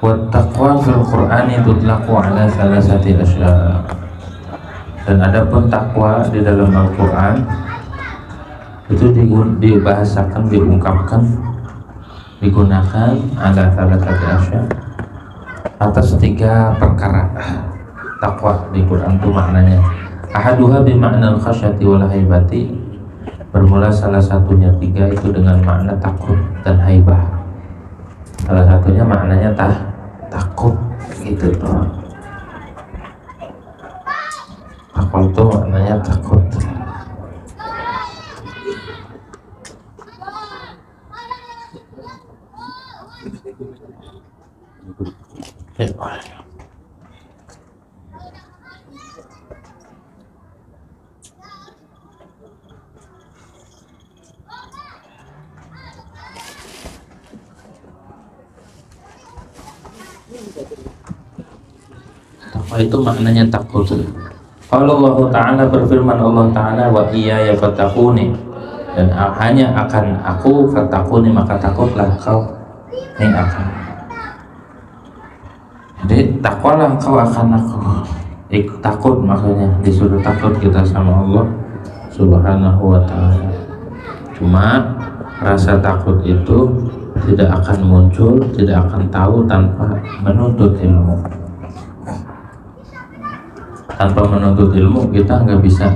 Wa taqwa fil Qur'ani tutlaqu ala salasati asya. Dan adapun takwa di dalam Al-Qur'an itu dibahasakan, diungkapkan, digunakan ala salasati asya, atas 3 perkara. Takwa di Quran itu maknanya ahaduha bi ma'nal khasyati wal haibati, bermula salah satunya 3 itu dengan makna takut dan haibah. Salah satunya maknanya takut gitu tuh. Takwa itu maknanya takut. Takwa itu maknanya takut. Kalau Allah Ta'ala berfirman, Allah Ta'ala wa iyaya fattaquni, dan hanya akan aku fattaquni, maka takutlah kau ini akan. Jadi takwalah engkau akan aku. Takut maksudnya disuruh takut kita sama Allah Subhanahu wa Ta'ala. Cuma rasa takut itu tidak akan muncul, tidak akan tahu tanpa menuntut ilmu. Tanpa menuntut ilmu kita nggak bisa.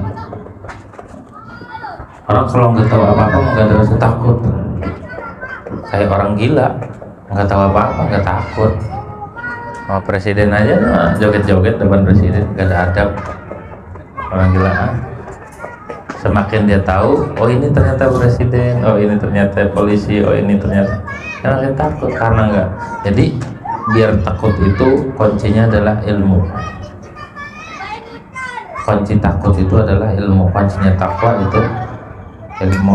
Orang kalau nggak tahu apa-apa nggak ada rasa takut. Kayak orang gila, nggak tahu apa-apa nggak takut. Sama presiden aja joget-joget depan presiden, nggak ada adab. Orang gila. Semakin dia tahu, oh ini ternyata presiden, oh ini ternyata polisi, oh ini ternyata, karena dia takut, karena enggak. Jadi biar takut itu kuncinya adalah ilmu. Kunci takut itu adalah ilmu. Kuncinya takwa itu ilmu.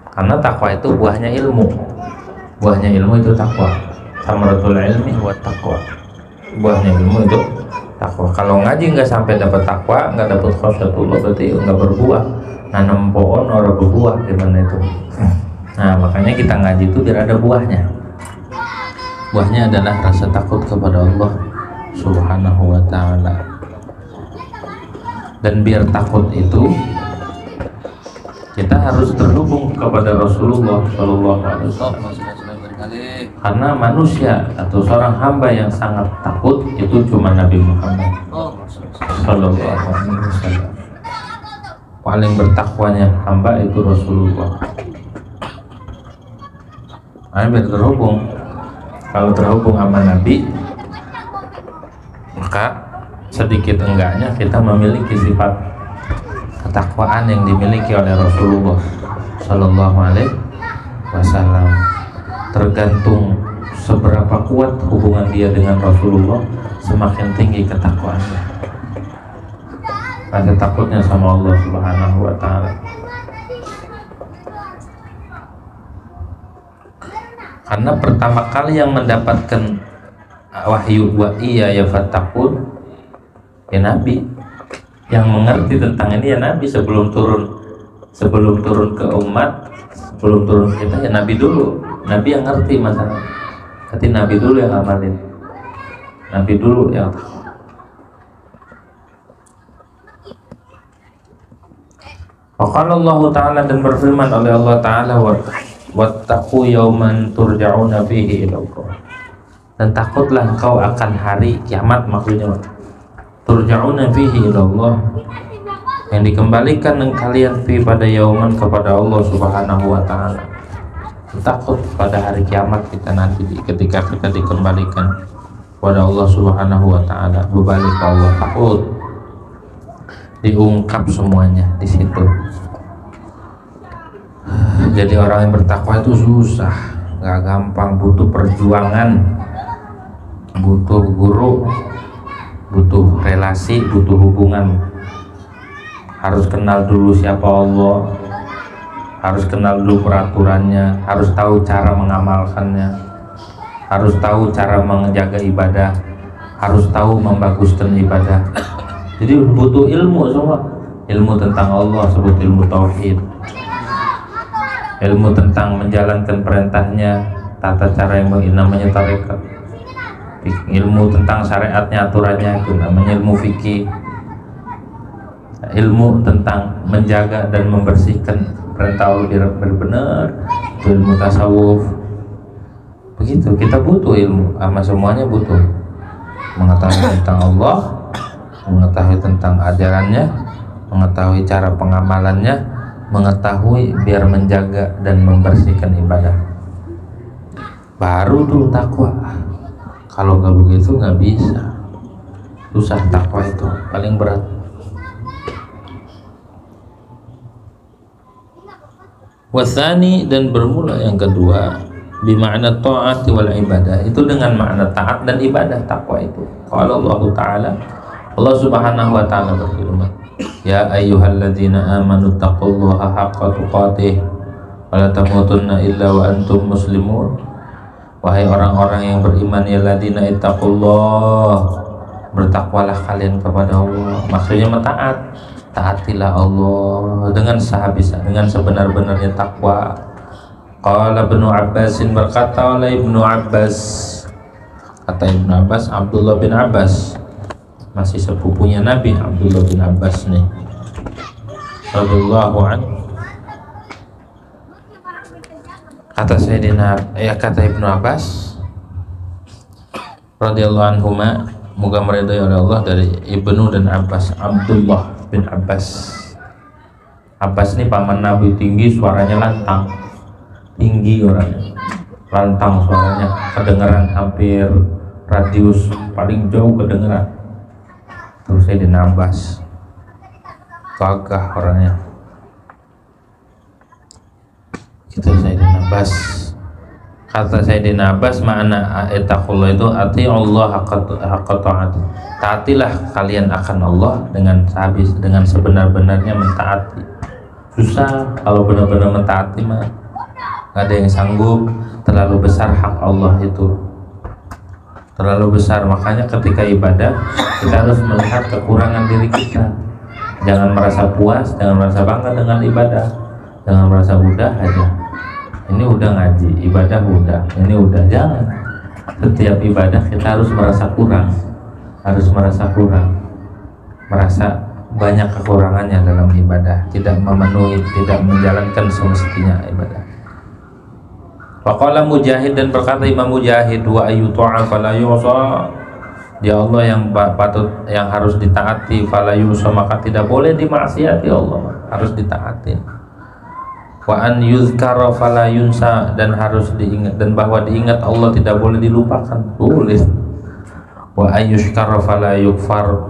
Karena takwa itu buahnya ilmu. Buahnya ilmu itu takwa. Samaratul ilmi wa takwa. Buahnya ilmu itu takwa. Kalau ngaji nggak sampai dapat takwa, nggak dapat khasyatullah, berarti nggak berbuah. Nanam pohon orang berbuah, gimana itu? Nah makanya kita ngaji itu biar ada buahnya. Buahnya adalah rasa takut kepada Allah Subhanahu wa Ta'ala. Dan biar takut itu kita harus terhubung kepada Rasulullah Shallallahu Alaihi Wasallam. Karena manusia atau seorang hamba yang sangat takut itu cuma Nabi Muhammad Shallallahu Alaihi Wasallam. Paling bertakwanya hamba itu Rasulullah. Nah, biar terhubung. Kalau terhubung sama Nabi, maka sedikit enggaknya kita memiliki sifat ketakwaan yang dimiliki oleh Rasulullah Shallallahu Alaihi Wasallam. Tergantung seberapa kuat hubungan dia dengan Rasulullah, semakin tinggi ketakwaannya, rasa takutnya sama Allah Subhanahu wa Ta'ala. Karena pertama kali yang mendapatkan wahyu wa iya ya fattaqun ya Nabi, yang mengerti tentang ini ya Nabi. Sebelum turun ke umat, sebelum turun ke kita ya Nabi dulu. Nabi yang ngerti masalah. Berarti Nabi dulu yang amalin, Nabi dulu yang tahu. Qala Allah Ta'ala, dan berfirman oleh Allah Ta'ala, wattaqu yauman turja'una fihi ila Allah, dan takutlah engkau akan hari kiamat, maksudnya turja'una fihi ila Allah, yang dikembalikan kalian fi pada yauman kepada Allah Subhanahu wa Ta'ala. Takut pada hari kiamat kita nanti ketika kita dikembalikan kepada Allah Subhanahu wa Ta'ala, berbalik ke Allah. Takut diungkap semuanya di situ. Jadi orang yang bertakwa itu susah, nggak gampang, butuh perjuangan, butuh guru, butuh relasi, butuh hubungan. Harus kenal dulu siapa Allah, harus kenal dulu peraturannya, harus tahu cara mengamalkannya, harus tahu cara menjaga ibadah, harus tahu membaguskan ibadah. Jadi butuh ilmu semua, ilmu tentang Allah, sebut ilmu tauhid, ilmu tentang menjalankan perintahnya, tata cara yang namanya tarekat, ilmu tentang syariatnya, aturannya, itu namanya ilmu fikih. Ilmu tentang menjaga dan membersihkan perintah Allah benar-benar, itu ilmu tasawuf. Begitu, kita butuh ilmu, sama semuanya butuh. Mengetahui tentang Allah, mengetahui tentang ajarannya, mengetahui cara pengamalannya, mengetahui biar menjaga dan membersihkan ibadah. Baru tuh takwa. Kalau nggak begitu nggak bisa, susah. Takwa itu paling berat. Wasani, dan bermula yang kedua, bimakna ta'at wal ibadah, itu dengan makna taat dan ibadah. Takwa itu, kalau Allah Ta'ala, Allah Subhanahu wa Ta'ala berfirman, ya ayyuhalladzina amanu taqullaha haqqa tuqatih wa la tamutunna illa wa antum muslimun. Wahai orang-orang yang beriman, ya ladzina ittaqullah, bertakwalah kalian kepada Allah. Maksudnya mentaat, taatilah Allah dengan sehabis, dengan sebenar-benarnya takwa. Qala Ibnu Abbasin, berkata oleh Ibnu Abbas, kata Ibnu Abbas, Abdullah bin Abbas, masih sepupunya Nabi, Abdullah bin Abbas nih radhiyallahu anhu. Kata Ibnu Abbas radhiyallahu anhuma, moga meridai oleh Allah, dari Ibnu dan Abbas, Abdullah bin Abbas. Abbas ini paman Nabi, tinggi, suaranya lantang, tinggi orangnya, lantang suaranya, kedengaran hampir radius paling jauh kedengaran. Terus Sayyidina Abbas gagah orangnya. Kita Sayyidina Abbas, kata Sayyidina Abbas, makna ittaqullah itu ati Allah haqqa ta'ati, taatilah kalian akan Allah dengan sehabis, dengan sebenar-benarnya mentaati. Susah kalau benar-benar mentaati mah, nggak ada yang sanggup. Terlalu besar hak Allah itu, terlalu besar. Makanya ketika ibadah kita harus melihat kekurangan diri kita. Jangan merasa puas, jangan merasa bangga dengan ibadah, jangan merasa udah aja, ini udah ngaji, ibadah udah, ini udah. Jangan. Setiap ibadah kita harus merasa kurang, merasa banyak kekurangannya dalam ibadah, tidak memenuhi, tidak menjalankan semestinya ibadah. Waqala Mujahid, dan berkata Imam Mujahid, wa ayyutu'a fala yusa, dia Allah yang patut, yang harus ditaati, fala yusa, maka tidak boleh dimaksiati Allah, harus ditaati. Wa an yuzkara fala yunsa, dan harus diingat, dan bahwa diingat Allah tidak boleh dilupakan, boleh. Wa ayyushkara fala yukfar,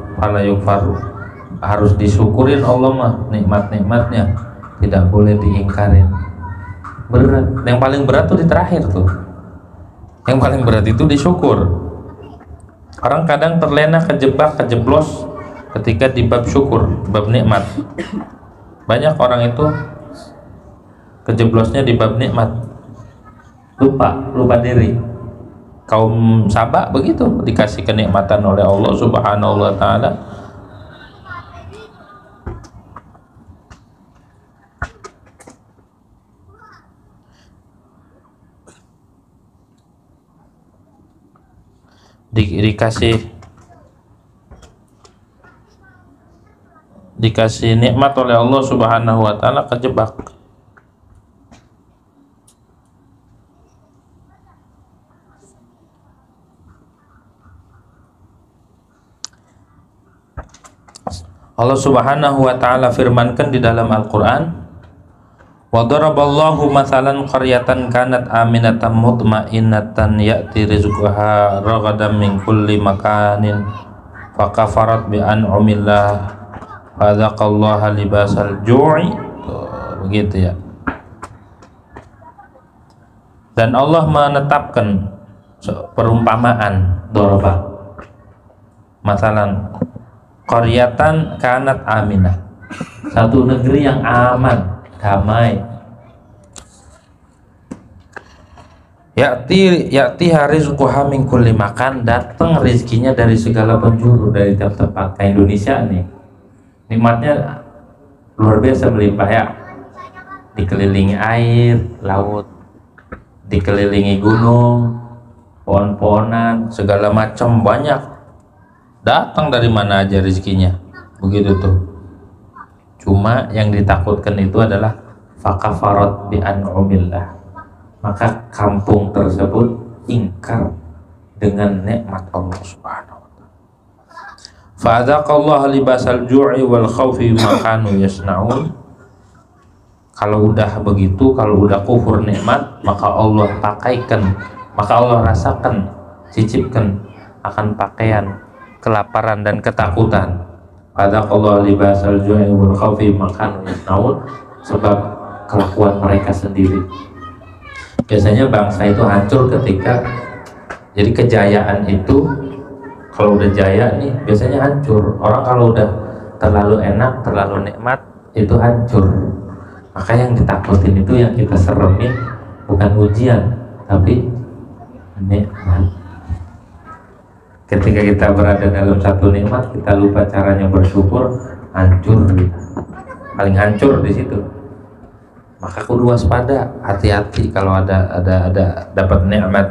harus disyukurin Allah mah, nikmat-nikmatnya tidak boleh diingkarin. Berat, yang paling berat tuh di terakhir tuh, yang paling berat itu disyukur. Orang kadang terlena, kejeblos ketika di bab syukur, bab nikmat. Banyak orang itu kejeblosnya di bab nikmat, lupa diri. Kaum Saba begitu, dikasih kenikmatan oleh Allah Subhanahu wa Ta'ala, dikasih nikmat oleh Allah Subhanahu wa Ta'ala, kejebak. Allah Subhanahu wa Ta'ala firmankan di dalam Al-Qur'an, wa daraballahu mathalan qaryatan kanat aminatan mutmainnatan ya'ti rizquha ragadan min kulli makanin fakafarat bi an'amillah fadzaqallaha libasal ju'i. Begitu ya. Dan Allah menetapkan perumpamaan, daraba, masalan qaryatan kanat aminah, satu negeri yang aman, damai. Ya'ti harizquha min kulli makan, datang rezekinya dari segala penjuru, dari tiap tempat. Kayak Indonesia nih, nikmatnya luar biasa, melimpah ya, dikelilingi air, laut, dikelilingi gunung, pohon-pohonan, segala macam banyak. Datang dari mana aja rezekinya. Begitu tuh. Cuma yang ditakutkan itu adalah fakafarat bi an'umillah. Maka kampung tersebut ingkar dengan nikmat Allah Subhanahu wa taala. Fa'adzaqallahu libasal ju'i wal khaufi ma kanu yasnaun. Kalau udah begitu, kalau udah kufur nikmat, maka Allah pakaikan, maka Allah rasakan, cicipkan akan pakaian kelaparan dan ketakutan. Fa'adzaqallahu libasal ju'i wal khaufi ma kanu yasnaun, sebab kelakuan mereka sendiri. Biasanya bangsa itu hancur ketika, jadi kejayaan itu kalau udah jaya nih biasanya hancur. Orang kalau udah terlalu enak, terlalu nikmat itu hancur. Maka yang ditakutin itu, yang kita seremin bukan ujian tapi nikmat. Ketika kita berada dalam satu nikmat, kita lupa caranya bersyukur, hancur. Paling hancur di situ. Maka kudu waspada, hati-hati kalau ada dapat nikmat,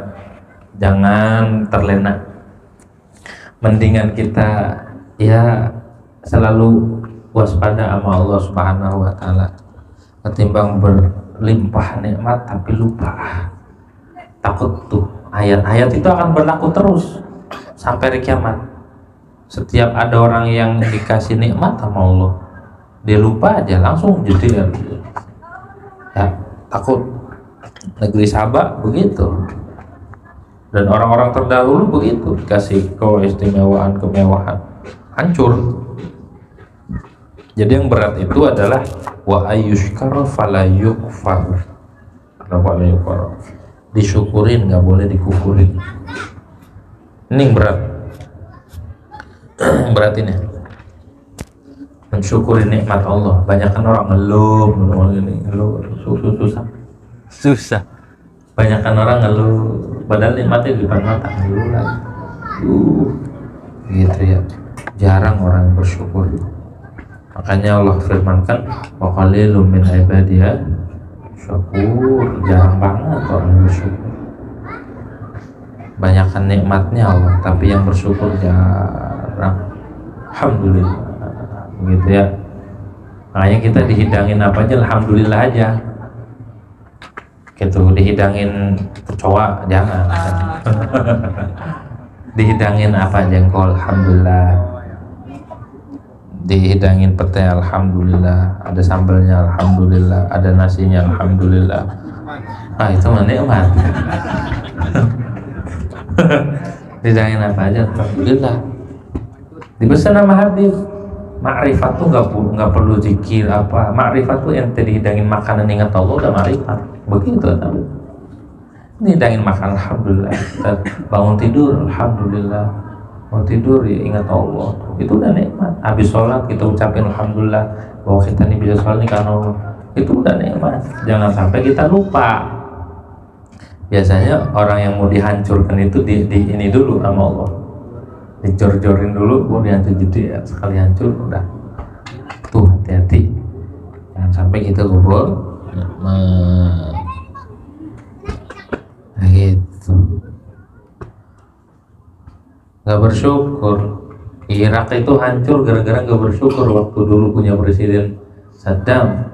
jangan terlena. Mendingan kita ya selalu waspada sama Allah Subhanahu wa taala ketimbang berlimpah nikmat tapi lupa. Takut tuh ayat-ayat itu akan berlaku terus sampai hari kiamat. Setiap ada orang yang dikasih nikmat sama Allah, dia lupa aja langsung jadi ya, takut. Negeri Sabah begitu, dan orang-orang terdahulu begitu, dikasih keistimewaan, kemewahan, hancur. Jadi yang berat itu adalah wa ayyushkar fala yukfar. Disyukurin, nggak boleh dikufurin. Ini yang berat. Berat ini mensyukuri nikmat Allah. Banyak kan orang ngeluh susah. Banyak kan orang ngeluh padahal nikmatnya di depan mata, ngeluh lagi. Gitu ya. Jarang orang yang bersyukur. Makanya Allah firmankan wa qalilum min ibadiya syakur. Jarang banget orang yang bersyukur. Banyakkan nikmatnya Allah, tapi yang bersyukur jarang. Alhamdulillah. Begitu ya. Makanya kita dihidangin apa aja, alhamdulillah aja. Gitu, dihidangin kecoa jangan. Dihidangin apa jengkol, alhamdulillah. Dihidangin pete, alhamdulillah. Ada sambelnya, alhamdulillah. Ada nasinya, alhamdulillah. Ah, itu mah nikmat. Dihidangin apa aja, alhamdulillah. Dipesan nama hadis. Ma'rifat tuh nggak perlu zikir apa. Ma'rifat tuh ente dihidangin makanan ingat Allah udah ma'rifat. Begitu tahu. Dihidangin makan, alhamdulillah. Bangun tidur, alhamdulillah. Mau tidur ya ingat Allah. Itu udah nikmat. Habis sholat kita ucapin alhamdulillah bahwa kita ini bisa sholat ini karena Allah. Itu udah nikmat. Jangan sampai kita lupa. Biasanya orang yang mau dihancurkan itu di ini dulu sama Allah. Dicor-corin dulu, kemudian jadi ya, sekali hancur udah. Tuh hati-hati, jangan sampai kita gubur. Nah gitu. Gak bersyukur. Irak itu hancur gara-gara gak bersyukur waktu dulu punya presiden Saddam.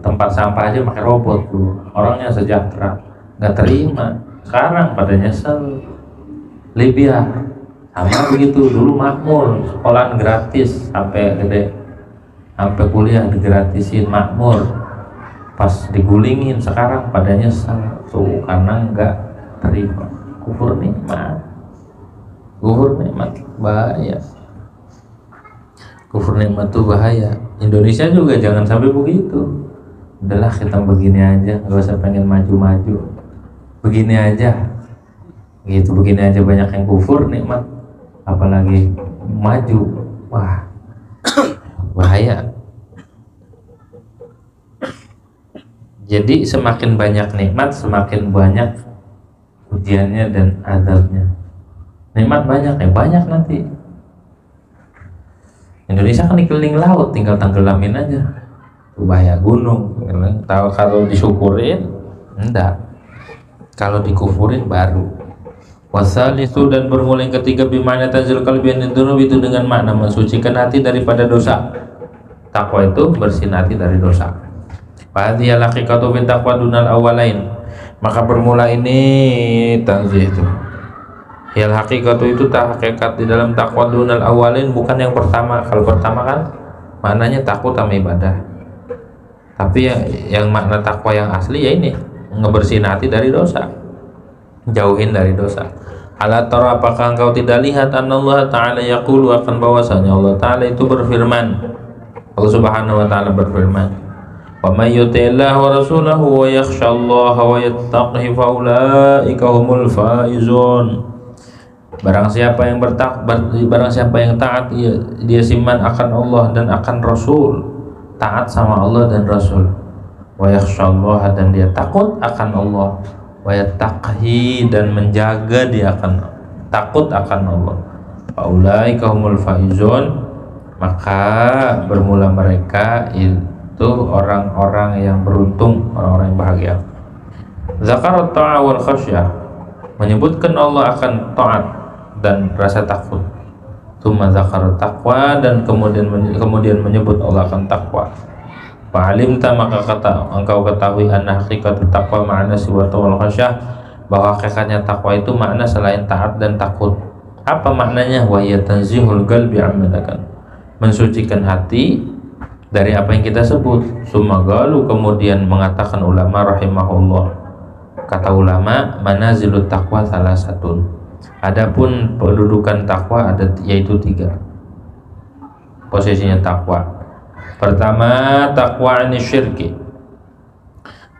Tempat sampah aja pakai robot tuh. Orangnya sejahtera, gak terima. Sekarang pada nyesel. Libya sama begitu, dulu makmur, sekolah gratis sampai gede, sampai kuliah digratisin, makmur. Pas digulingin sekarang pada nyesel tuh karena nggak terima. Kufur nikmat bahaya. Kufur nikmat tuh bahaya. Indonesia juga jangan sampai begitu. Udahlah kita begini aja, nggak usah pengen maju-maju, begini aja. Gitu, begini aja banyak yang kufur nikmat, apalagi maju. Wah, bahaya. Jadi semakin banyak nikmat, semakin banyak ujiannya dan azabnya. Nikmat banyak nanti. Indonesia kan dikeliling laut, tinggal tenggelamin aja. Bahaya gunung. Tahu kalau disyukurin Enggak. Kalau dikufurin baru. Wasalisu dan bermula yang ketiga bimana tanzil qalbi an dzunub itu dengan makna mensucikan hati daripada dosa. Takwa itu bersihin hati dari dosa. Hadhihi al-haqiqatu fi taqwa dunal awalain. Maka bermula ini tanzih itu. Hal haqiqatu itu hakikat di dalam takwa dunal awalin, bukan yang pertama. Kalau pertama kan maknanya takut sama ibadah. Tapi yang makna takwa yang asli ya ini, ngebersihin hati dari dosa, jauhin dari dosa. Ala tara, apakah engkau tidak lihat Allah Ta'ala yaqulu, akan bahwasanya Allah Ta'ala itu berfirman. Allah Subhanahu wa Ta'ala berfirman, wa may yuti'illah wa rasulahu wa yakhshallaha wa yattaqihi fa ulaika humul faizun. Barang siapa yang taat, dia siman akan Allah dan akan Rasul, taat sama Allah dan Rasul. Wa yakhshallaha, dan dia takut akan Allah. Wa yattaqihi, dan menjaga dia akan takut akan Allah. Fa ulaika humul faizun, maka bermula mereka itu orang-orang yang beruntung, orang-orang yang bahagia. Zakarat ta'a wal khasyah, menyebutkan Allah akan taat dan rasa takut. Tsumma zakarat taqwa, dan kemudian menyebut Allah akan takwa. Fa'alimta, maka engkau ketahui anna haqiqat taqwa ma'na siwa wal khasyah, bahwa hakikatnya takwa itu makna selain taat dan takut. Apa maknanya? Wa hiya tanzihul qalbi amalakan, mensucikan hati dari apa yang kita sebut. Sumagalu, kemudian mengatakan ulama rahimahullah, kata ulama, manazilut taqwa salah satu. Adapun pendudukan takwa ada, yaitu 3 posisinya takwa. Pertama, takwa ini syirki,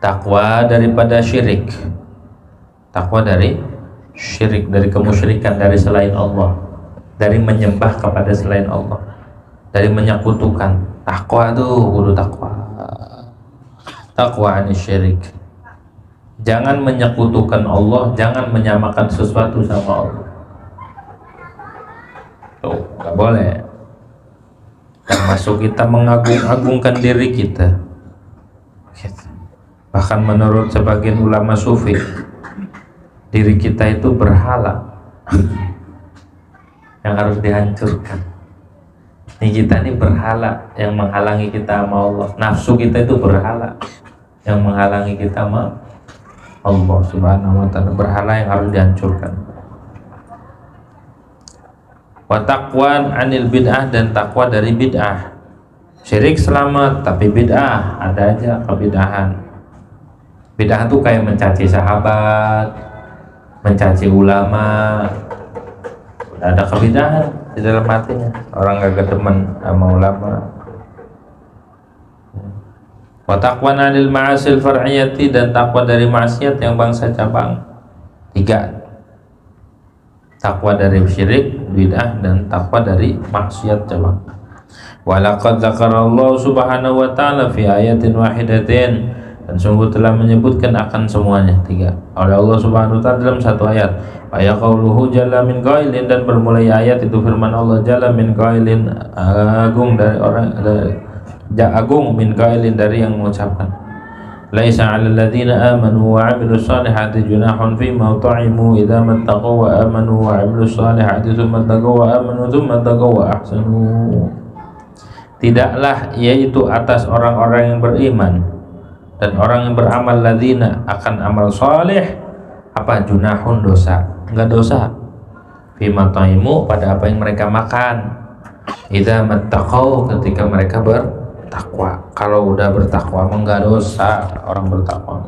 takwa daripada syirik, takwa dari syirik, dari kemusyrikan, dari selain Allah, dari menyembah kepada selain Allah, dari menyekutukan. Takwa tuh kudu takwa. Takwa ani syirik, jangan menyekutukan Allah, jangan menyamakan sesuatu sama Allah. Tuh, nggak boleh. Termasuk kita mengagung-agungkan diri kita. Bahkan menurut sebagian ulama sufi, diri kita itu berhala yang harus dihancurkan. Ini kita ini berhala yang menghalangi kita sama Allah. Nafsu kita itu berhala yang menghalangi kita sama Allah Subhanahu wa Ta'ala, berhala yang harus dihancurkan. Wa taqwan anil bid'ah, dan takwa dari bid'ah. Syirik selamat, tapi bid'ah ada aja kebid'ahan. Bid'ah itu kayak mencaci sahabat, mencaci ulama, ada kebid'ahan di dalam hatinya. Orang gak kedemen sama ulama. Wa taqwan anil ma'asil far'iyati, dan takwa dari maksiat yang bangsa cabang. 3. Takwa dari syirik, bid'ah, dan takwa dari maksiat cabang. Walaqad dzakarallahu subhanahu wa ta'ala fi ayatin wahidatin, dan sungguh telah menyebutkan akan semuanya 3 oleh Allah Subhanahu wa ta'ala dalam satu ayat. Wa qauluhu jalla min qailin, dan bermulai ayat itu firman Allah jalla min qailin, agung dari orang, agung min qailin, dari yang mengucapkan. Laisa 'alal ladzina amanu wa 'amilus shalihati junahun fima ta'imu idza mattaqaw wa amanu wa 'amilus shalihati tsumma taqaw wa amanu tsumma taqaw wa ahsanu. Tidaklah yaitu atas orang-orang yang beriman dan orang yang beramal, ladzina akan amal saleh, apa junahun, dosa, enggak dosa, fima ta'imu, pada apa yang mereka makan, idza mattaqaw, ketika mereka bertakwa. Kalau udah bertakwa enggak dosa, orang bertakwa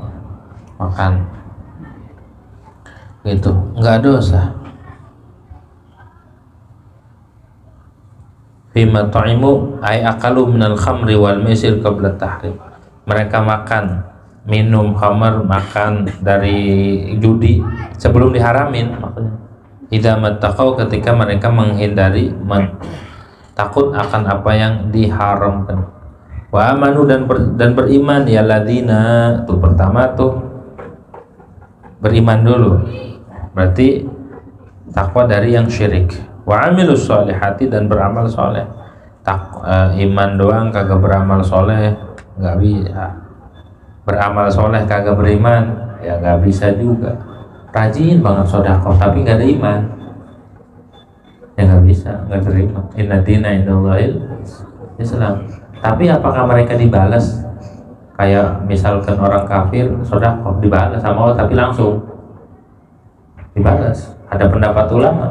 makan gitu, enggak dosa. Fima ta'imu ay akalu minal khamri wal maisir qabla tahrim, mereka makan, minum khamar, makan dari judi sebelum diharamin. Maksudnya idza mattaqaw, ketika mereka menghindari, takut akan apa yang diharamkan. Wa amanu, dan beriman, ya ladzina, tuh pertama tuh beriman dulu, berarti takwa dari yang syirik. Wa amilus sholihati, dan beramal soleh. Iman doang kagak beramal soleh nggak bisa. beramal soleh kagak beriman, ya nggak bisa juga. Rajin banget sedekah tapi nggak ada iman, ya nggak bisa, nggak terima. Inna dina indallahil Islam. Tapi apakah mereka dibalas? Kayak misalkan orang kafir sedekah dibalas sama Allah, tapi langsung dibalas. Ada pendapat ulama,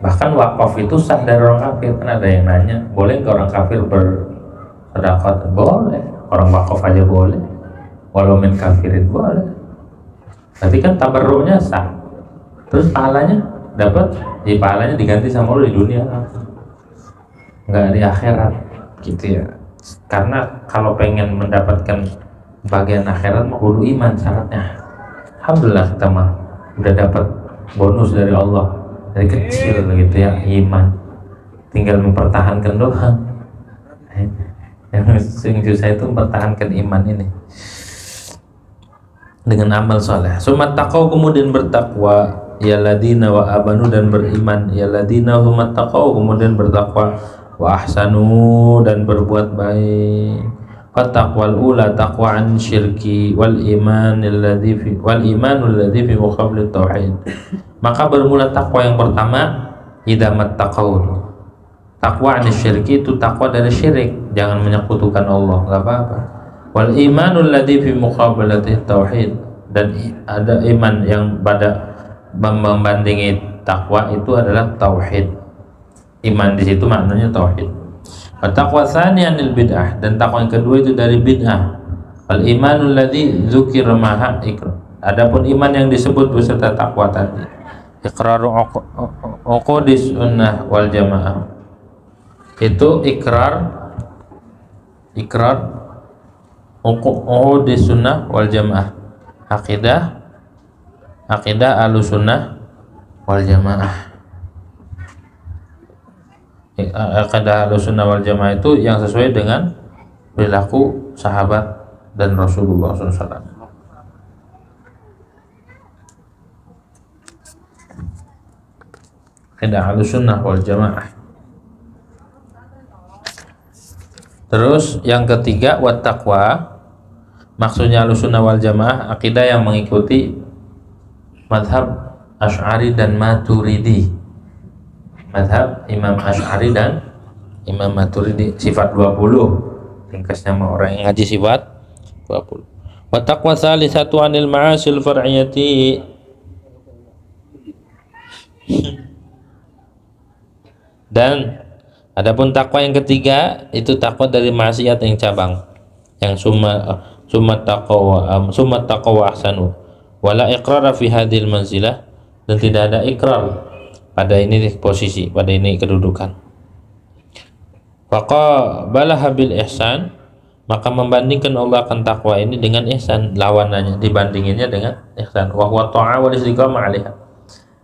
bahkan wakaf itu sah dari orang kafir. Kan ada yang nanya, boleh nggak orang kafir bersedekah? Boleh, orang wakaf aja boleh, walau min kafirin boleh. Tapi kan tabarruknya sah, terus pahalanya dapat, ya pahalanya diganti sama Allah di dunia, nggak di akhirat gitu ya. Karena kalau pengen mendapatkan bagian akhirat mah kudu iman syaratnya. Alhamdulillah kita mah udah dapat bonus dari Allah dari kecil gitu ya, iman, tinggal mempertahankan doang. Yang susah itu mempertahankan iman ini dengan amal soleh. Sumat taqau, kemudian bertakwa, ya ladina wa amanu, dan beriman, ya ladina sumat taqau, kemudian bertakwa, wa ahsanu, dan berbuat baik. Fattaqwal ula taqwa'an syirki wal imanul ladzi fi muqabil tauhid. Maka bermula takwa yang pertama, idamat taqaul. Takwa an syirki itu takwa dari syirik, jangan menyekutukan Allah, enggak apa-apa. Wal imanul ladzi fi muqabilati tauhid, dan ada iman yang pada membandingi takwa itu adalah tauhid. Iman di situ maknanya tauhid. Taqwa tsaniyanil bid'ah, dan takwa yang kedua itu dari bid'ah. Al imanul ladzi dzukira maha ikrar. Adapun iman yang disebut beserta takwa tadi, iqraru uqudis sunnah wal jamaah. Itu ikrar uqudis sunnah wal jamaah. Akidah Ahlus sunnah wal jamaah. Akidah Ahlus sunnah wal jamaah itu yang sesuai dengan perilaku sahabat dan Rasulullah SAW. Akidah Ahlus sunnah wal jamaah. Terus yang ketiga, wat taqwa, maksudnya Ahlus sunnah wal jamaah akidah yang mengikuti madhab Asy'ari dan Maturidi. Madhab Imam Asy'ari dan Imam Maturidi, sifat 20, ringkasnya mau orang yang ngaji sifat 20. Wa taqwa salisatu anil ma'asil far'iyati, dan adapun takwa yang ketiga itu takwa dari maksiat yang cabang, yang summa taqwa ahsanu wala iqrara fi hadhil manzilah, dan tidak ada ikrar pada ini posisi, pada ini kedudukan. Faqabalaha bil ihsan, maka membandingkan Allah akan takwa ini dengan ihsan, lawanannya dibandinginnya dengan ihsan. Wa huwa ta'a wal istiqamah 'alaiha,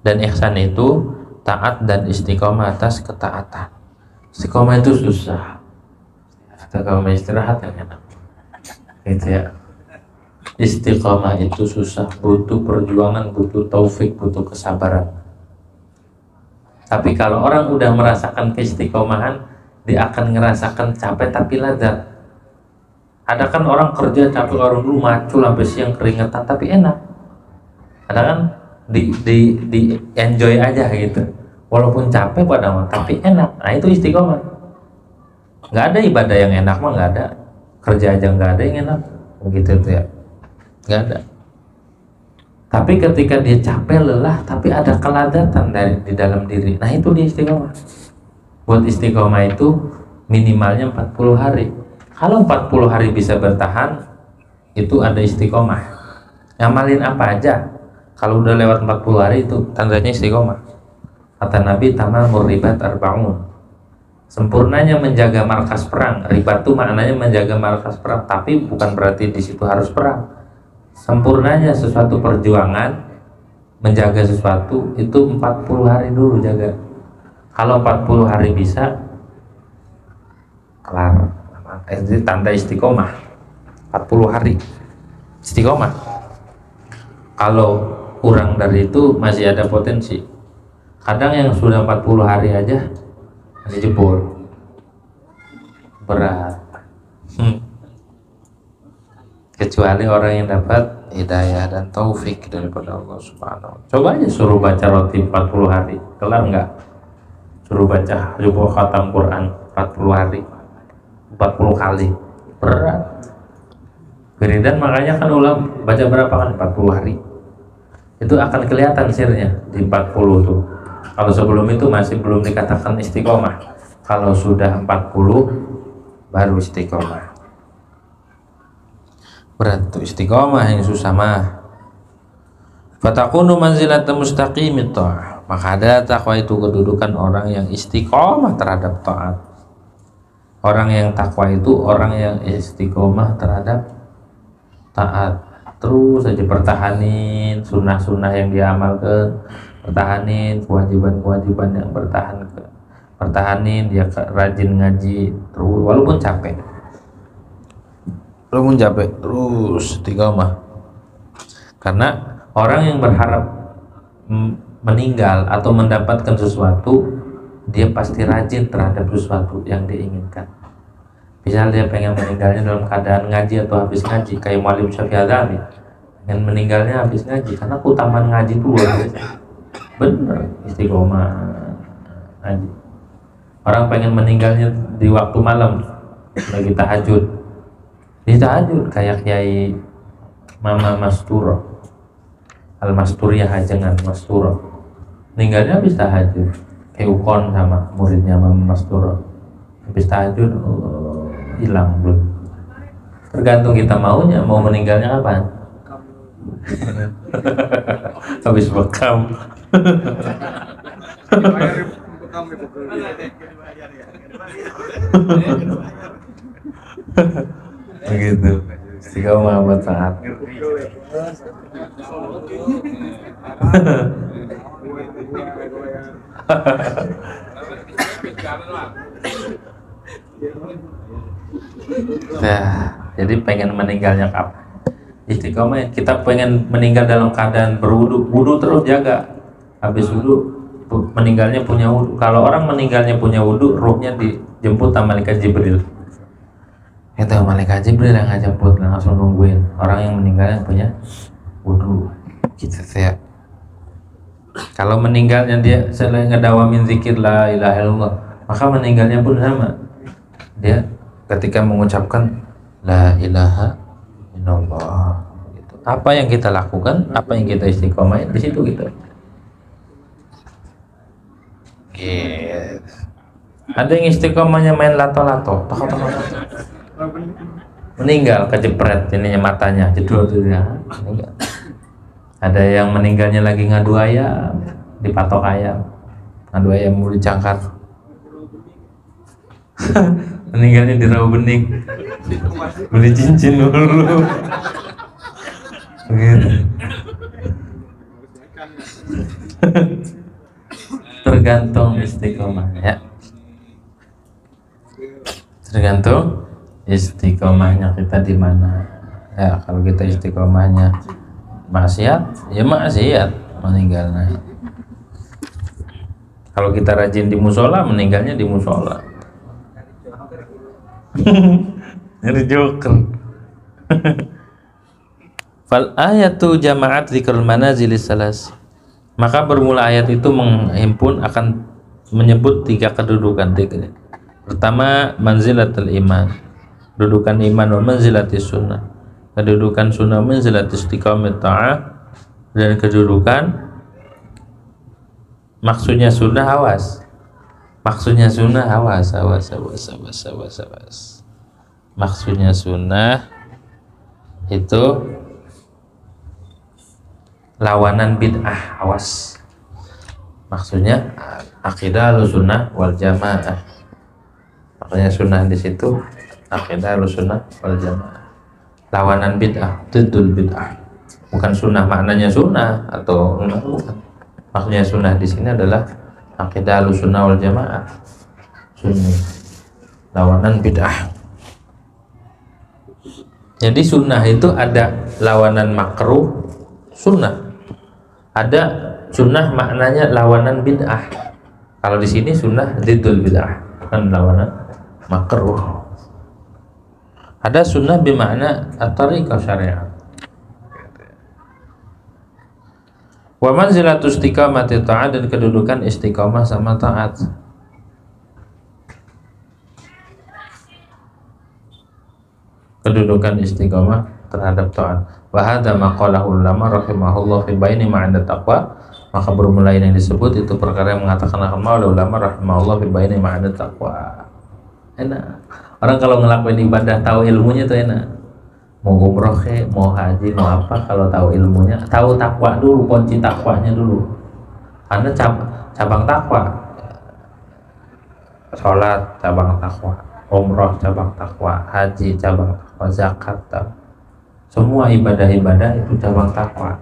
dan ihsan itu taat dan istiqamah atas ketaatan. Istiqamah itu susah, istiqamah istirahat yang enak gitu ya. Istiqamah itu susah, butuh perjuangan, butuh taufik, butuh kesabaran. Tapi kalau orang udah merasakan keistiqomahan, dia akan ngerasakan capek tapi lazat. Ada kan orang kerja capek, orang dulu macul sampai siang keringetan tapi enak. Ada kan di enjoy aja gitu, walaupun capek padahal tapi enak. Nah itu istiqomah. Nggak ada ibadah yang enak mah, nggak ada. Kerja aja nggak ada yang enak begitu tuh ya, nggak ada. Tapi ketika dia capek, lelah, tapi ada keladatan di dalam diri, nah itu dia istiqomah. Buat istiqomah itu minimalnya 40 hari. Kalau 40 hari bisa bertahan, itu ada istiqomah. Ngamalin apa aja, kalau udah lewat 40 hari itu tandanya istiqomah. Kata Nabi, tamamur ribat arba'un. Sempurnanya menjaga markas perang. Ribat itu maknanya menjaga markas perang, tapi bukan berarti di situ harus perang. Sempurnanya sesuatu perjuangan, menjaga sesuatu itu 40 hari dulu jaga. Kalau 40 hari bisa kelar, itu tanda istiqomah. 40 hari istiqomah. Kalau kurang dari itu masih ada potensi. Kadang yang sudah 40 hari aja masih jebol, berat. kecuali orang yang dapat hidayah dan taufik daripada Allah Subhanahu wa ta'ala. Coba aja suruh baca roti 40 hari, kelar nggak? Suruh baca coba khatam Quran 40 hari, 40 kali, berat. Wiridan makanya kan ulang baca berapa kan? 40 hari. Itu akan kelihatan sirnya di 40 tuh. Kalau sebelum itu masih belum dikatakan istiqomah. Kalau sudah 40 baru istiqomah. Berat tuh istiqomah yang susah mah. Fatakunu manzilatan mustaqimit ta'ah. Maka ada takwa itu kedudukan orang yang istiqomah terhadap taat. Orang yang takwa itu orang yang istiqomah terhadap taat. Terus saja pertahanin sunnah-sunnah yang diamalkan, pertahanin kewajiban-kewajiban yang pertahanin dia rajin ngaji terus walaupun capek. Terus istiqomah. Karena orang yang berharap meninggal atau mendapatkan sesuatu, dia pasti rajin terhadap sesuatu yang diinginkan. Misal dia pengen meninggalnya dalam keadaan ngaji atau habis ngaji, kayak Mu'allim Syafi'i Adzali, pengen meninggalnya habis ngaji karena keutamaan ngaji itu luar biasa. Bener, istiqomah ngaji. Orang pengen meninggalnya di waktu malam lagi tahajud, di tahajud kayak Kiai Mama Masturo, Al-Masturiyah Hajangan Masturo, meninggalnya habis tahajud. Kayak Ukon sama muridnya Mama Masturo, habis tahajud hilang belum. Tergantung kita maunya, mau meninggalnya kapan. Habis bekam. Begitu. Istiqomah buat saat. Nah, jadi pengen meninggalnya kapan? Istiqomah, kita pengen meninggal dalam keadaan berwudu terus jaga. Habis wudu meninggalnya punya wudu. Kalau orang meninggalnya punya wudu, ruhnya dijemput sama malaikat Jibril. Itu malaikat Jibril yang ngajemput, langsung nungguin orang yang meninggalnya punya wudu. Gitu ya. Kalau meninggalnya dia selain ngedawamin zikir la ilaha illallah, maka meninggalnya pun sama. Dia ketika mengucapkan la ilaha illallah gitu. Apa yang kita lakukan, apa yang kita istiqomahin di situ gitu. Gitu. Ada yang istiqomahnya main lato-lato, meninggal kejepret ininya matanya, jedul ya. Meninggal. Ada yang meninggalnya lagi ngadu ayam, dipatok ayam, ngadu ayam mau dicangkar. Meninggalnya di rawa bening, beli cincin dulu. Gitu. Tergantung istiqomah ya. Tergantung istiqomahnya kita di mana. Ya, kalau kita istiqomahnya maksiat, ya maksiat meninggalnya. Kalau kita rajin di musola, meninggalnya di musola. Jadi joker. Fal ayatu jama'at dzikrul manazil salas. Maka bermula ayat itu menghimpun akan menyebut tiga kedudukan. Pertama, manzilatul iman, kedudukan iman, wa manzilatis sunnah, kedudukan sunnah, manzilatis istiqamah ta'ah, dan kedudukan maksudnya sunnah awas. Maksudnya sunnah awas. Maksudnya sunnah itu lawanan bid'ah, awas. Maksudnya akidah Ahlussunnah wal Jamaah. Makanya sunnah di situ akidah Ahlussunnah wal Jamaah. Lawanan bid'ah, diddul bid'ah. Bukan sunnah maknanya sunnah atau bukan. Maksudnya sunnah di sini adalah akidah Ahlussunnah wal Jamaah. Sunni. Lawanan bid'ah. Jadi sunnah itu ada lawanan makruh sunnah. Ada sunnah maknanya lawanan bid'ah. Kalau di sini sunnah diddul bid'ah, kan lawanan makruh. Ada sunnah bermakna at-tariqah syariat. Wa manzilatu istiqamati ta'at, dan kedudukan istiqamah sama taat. Kedudukan istiqamah terhadap taat. Wa hadza maqalahu ulama rahimahullah fi baini ma'na taqwa. Maka bermula yang disebut itu perkara yang mengatakan oleh ulama rahimahullah fi baini ma'na taqwa. Enak. Orang kalau ngelakuin ibadah tahu ilmunya tuh enak. Mau umroh mau haji, mau apa, kalau tahu ilmunya, tahu takwa dulu, kunci takwanya dulu. Karena cabang takwa, sholat cabang takwa, umroh cabang takwa, haji cabang takwa, zakat, semua ibadah-ibadah itu cabang takwa.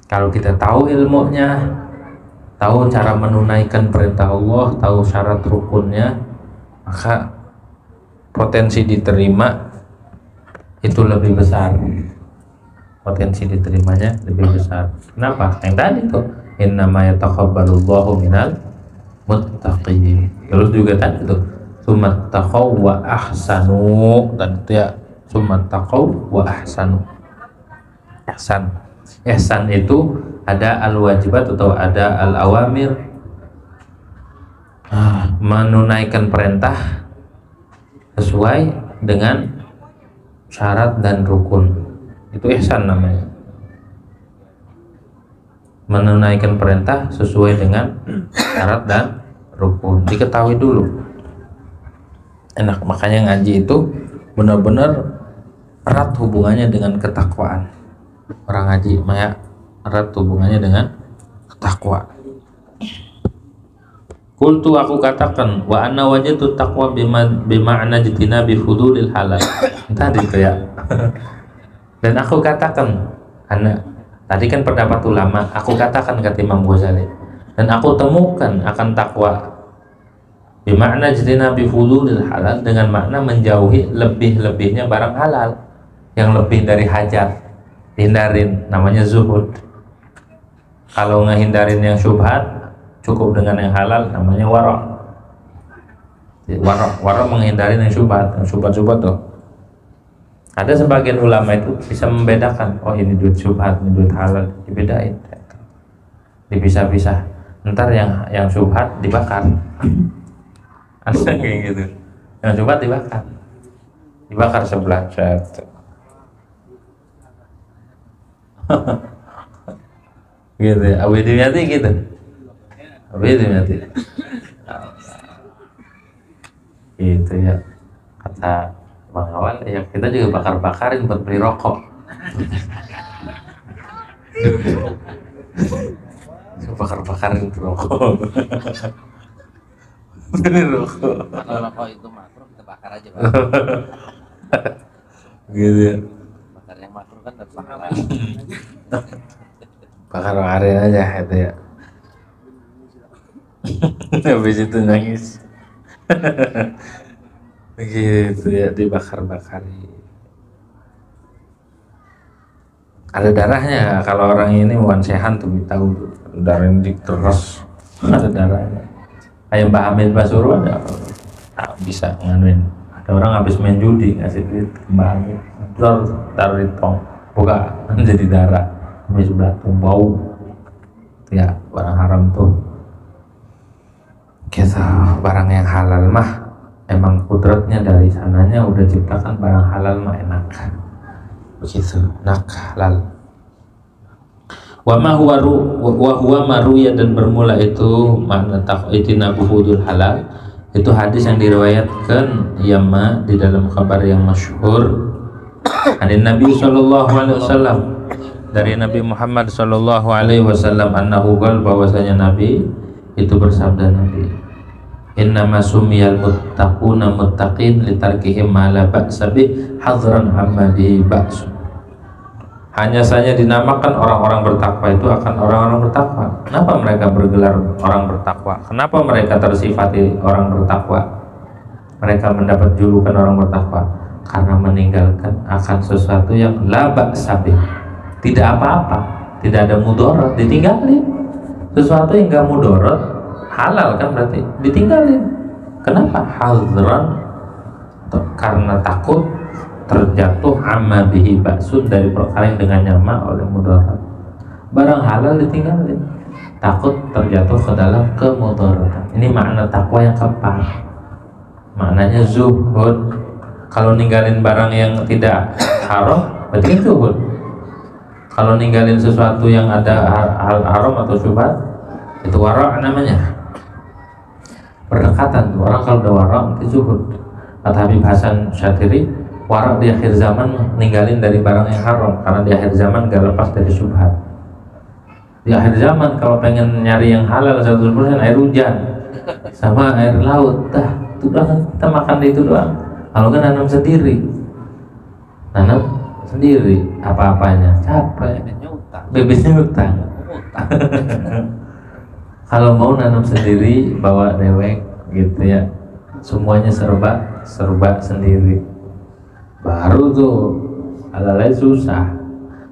Kalau kita tahu ilmunya, tahu cara menunaikan perintah Allah, tahu syarat rukunnya, maka potensi diterima itu lebih besar, potensi diterimanya lebih besar. Kenapa? Yang tadi tuh innama yataqabbalullahu minal muttaqin. Terus juga tadi tuh tsummat taqaw wa ahsanu, dan itu ya tsummat taqaw wa ahsanu. Ihsan itu ada al-wajibat atau ada al-awamir, menunaikan perintah sesuai dengan syarat dan rukun, itu ihsan namanya. Menunaikan perintah sesuai dengan syarat dan rukun, diketahui dulu. Enak, makanya ngaji itu benar-benar erat hubungannya dengan ketakwaan. Orang ngaji maya erat hubungannya dengan takwa. Kultu, aku katakan, wa anna wajatu taqwa bima'na jitinabi fudulil halal. Tadi itu ya. Dan aku katakan, tadi kan pendapat ulama, aku katakan kata Imam Ghazali, dan aku temukan akan takwa bima'na jitinabi fudulil halal, dengan makna menjauhi lebih-lebihnya barang halal, yang lebih dari hajat, hindarin, namanya zuhud. Kalau ngehindarin yang syubhat, cukup dengan yang halal, namanya wara'. Wara' menghindari yang syubhat tuh. Ada sebagian ulama itu bisa membedakan, oh ini duit syubhat, ini duit halal, dibedain, dipisah-pisah. Ntar yang syubhat dibakar. Ada kayak gitu. Yang syubhat dibakar sebelah. Gitu ya, Abu Dimyati gitu. Itu ya, kata Bang Awal, ya kita juga bakar-bakarin buat beli rokok. Bakar-bakarin rokok. Beli rokok. Kalau rokok itu makruh, kita bakar aja, Bang. Gitu ya. Bakar yang makruh kan harus bakaran. Bakar-bakarin aja itu ya. Habis itu nangis. Begitu ya, dibakar-bakari. Ada darahnya. Kalau orang ini wansehan tuh tahu darahnya diteres, ada darahnya. Kayak Mbak Hamid Basuru ada, bisa nganuin. Ada orang habis main judi ngasih duit ke Mbak Hamid, taruh di tong, buka jadi darah. Habis belatung bau. Ya, barang haram tuh. Kita barang yang halal mah emang kudratnya dari sananya udah ciptakan barang halal mah enak, begitu, enak halal. Wa huwa maruya, dan bermula itu makna taqwa buhudul halal, itu hadis yang diriwayatkan yama di dalam kabar yang masyhur dari Nabi sallallahu alaihi wasallam, dari Nabi Muhammad sallallahu alaihi wasallam, annahu qala, bahwasanya Nabi itu bersabda, Nabi, innama sumiyal muttaquna muttaqin litarkihim ma la ba'sa bih hadran amma bihi ba's. Hanya saja dinamakan orang-orang bertakwa itu akan orang-orang bertakwa. Kenapa mereka bergelar orang bertakwa? Kenapa mereka tersifati orang bertakwa? Mereka mendapat julukan orang bertakwa karena meninggalkan akan sesuatu yang la ba'sa bih, tidak apa-apa, tidak ada mudarat, ditinggalin. Sesuatu yang gak mudarat halal kan, berarti ditinggalin. Kenapa? Hadran karena takut terjatuh amma bihi ba'sun, dari perkara yang dengannya oleh mudarat. Barang halal ditinggalin, takut terjatuh ke dalam kemudaratan. Ini makna takwa yang keempat. Maknanya zuhud. Kalau ninggalin barang yang tidak haram berarti zuhud. Kalau ninggalin sesuatu yang ada hal haram atau syubhat, itu wara namanya. Berdekatan. Orang kalau udah wara itu zuhud. Kata Habib Hasan Syatiri, wara di akhir zaman ninggalin dari barang yang haram, karena di akhir zaman gak lepas dari syubhat. Di akhir zaman kalau pengen nyari yang halal 100% air hujan sama air laut, itu doang, kita makan itu doang. Kalau kan nanam sendiri apa-apanya, capek, bebesnya utang. Kalau mau nanam sendiri bawa dewek gitu ya, semuanya serba sendiri, baru tuh halalnya susah.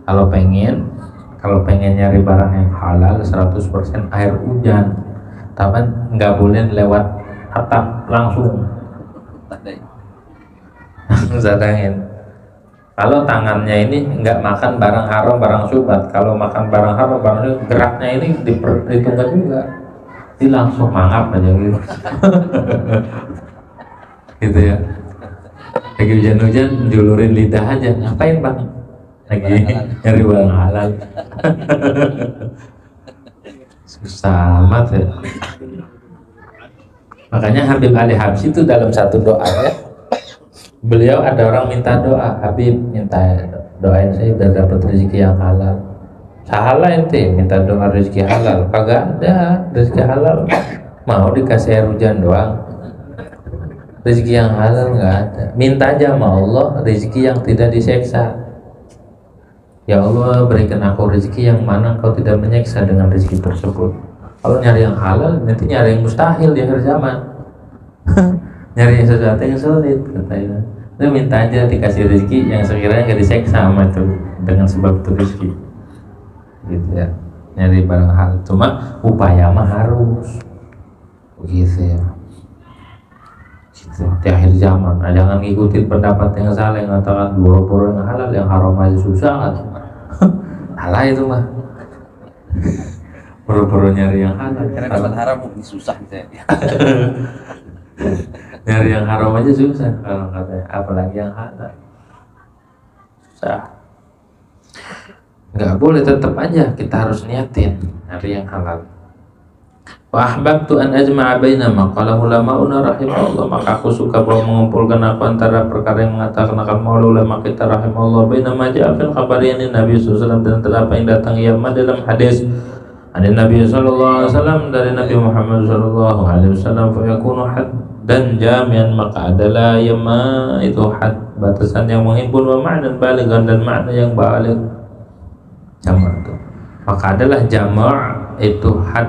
Kalau pengen nyari barang yang halal 100% air hujan, tapi nggak boleh lewat atap langsung. Zadangin. Kalau tangannya ini nggak makan barang haram, barang syubhat. Kalau makan barang haram, barang syubhat, geraknya ini diperhitungkan juga. Ini langsung mangap aja gitu. Gitu ya. Lagi hujan-hujan, julurin lidah aja. Ngapain bang? Lagi nyari barang halal. Susah amat ya. Makanya Habib Ali Habsyi itu dalam satu doa ya, beliau ada orang minta doa, Habib minta doain saya biar dapat rezeki yang halal. Salah ente minta doa rezeki halal, kagak ada rezeki halal. Mau dikasih air hujan doang, rezeki yang halal nggak ada. Minta aja sama Allah rezeki yang tidak diseksa. Ya Allah, berikan aku rezeki yang mana Engkau tidak menyiksa dengan rezeki tersebut. Kalau nyari yang halal, nanti nyari yang mustahil di akhir zaman. Nyari sesuatu yang sulit, katanya. Lu minta aja dikasih rezeki yang sekiranya gak diseksa sama itu, dengan sebab itu rezeki. Gitu ya. Nyari barang halal. Cuma upaya mah harus. Begitu ya. Gitu. Di akhir zaman, nah, jangan ngikutin pendapat yang salah yang mengatakan boro-boro yang halal, yang haram aja susah kan. Salah itu mah. Boro-boro nyari yang halal. Karena dapat haram mungkin susah gitu ya. Nyari yang haram aja susah kalau katanya, apalagi yang halal. Susah. Nggak boleh, tetap aja kita harus niatin nyari yang halal. Wa ahbabtu an ajma'a baina ma qala ulama'una rahimahullah, maka aku suka bahwa mengumpulkan aku antara perkara yang mengatakan akan maula ulama kita rahimahullah baina ma ja'a fil khabariyan Nabi sallallahu alaihi wasallam, dan apa yang datang yama dalam hadis ada Nabi sallallahu alaihi wasallam dari Nabi Muhammad sallallahu alaihi wasallam, fa yakunu haddan jami'an, maka adalah yama itu had, batasan yang menghimpun, wa ma'nan balighan, dan makna yang baligh. Jama' itu maka adalah jama' itu had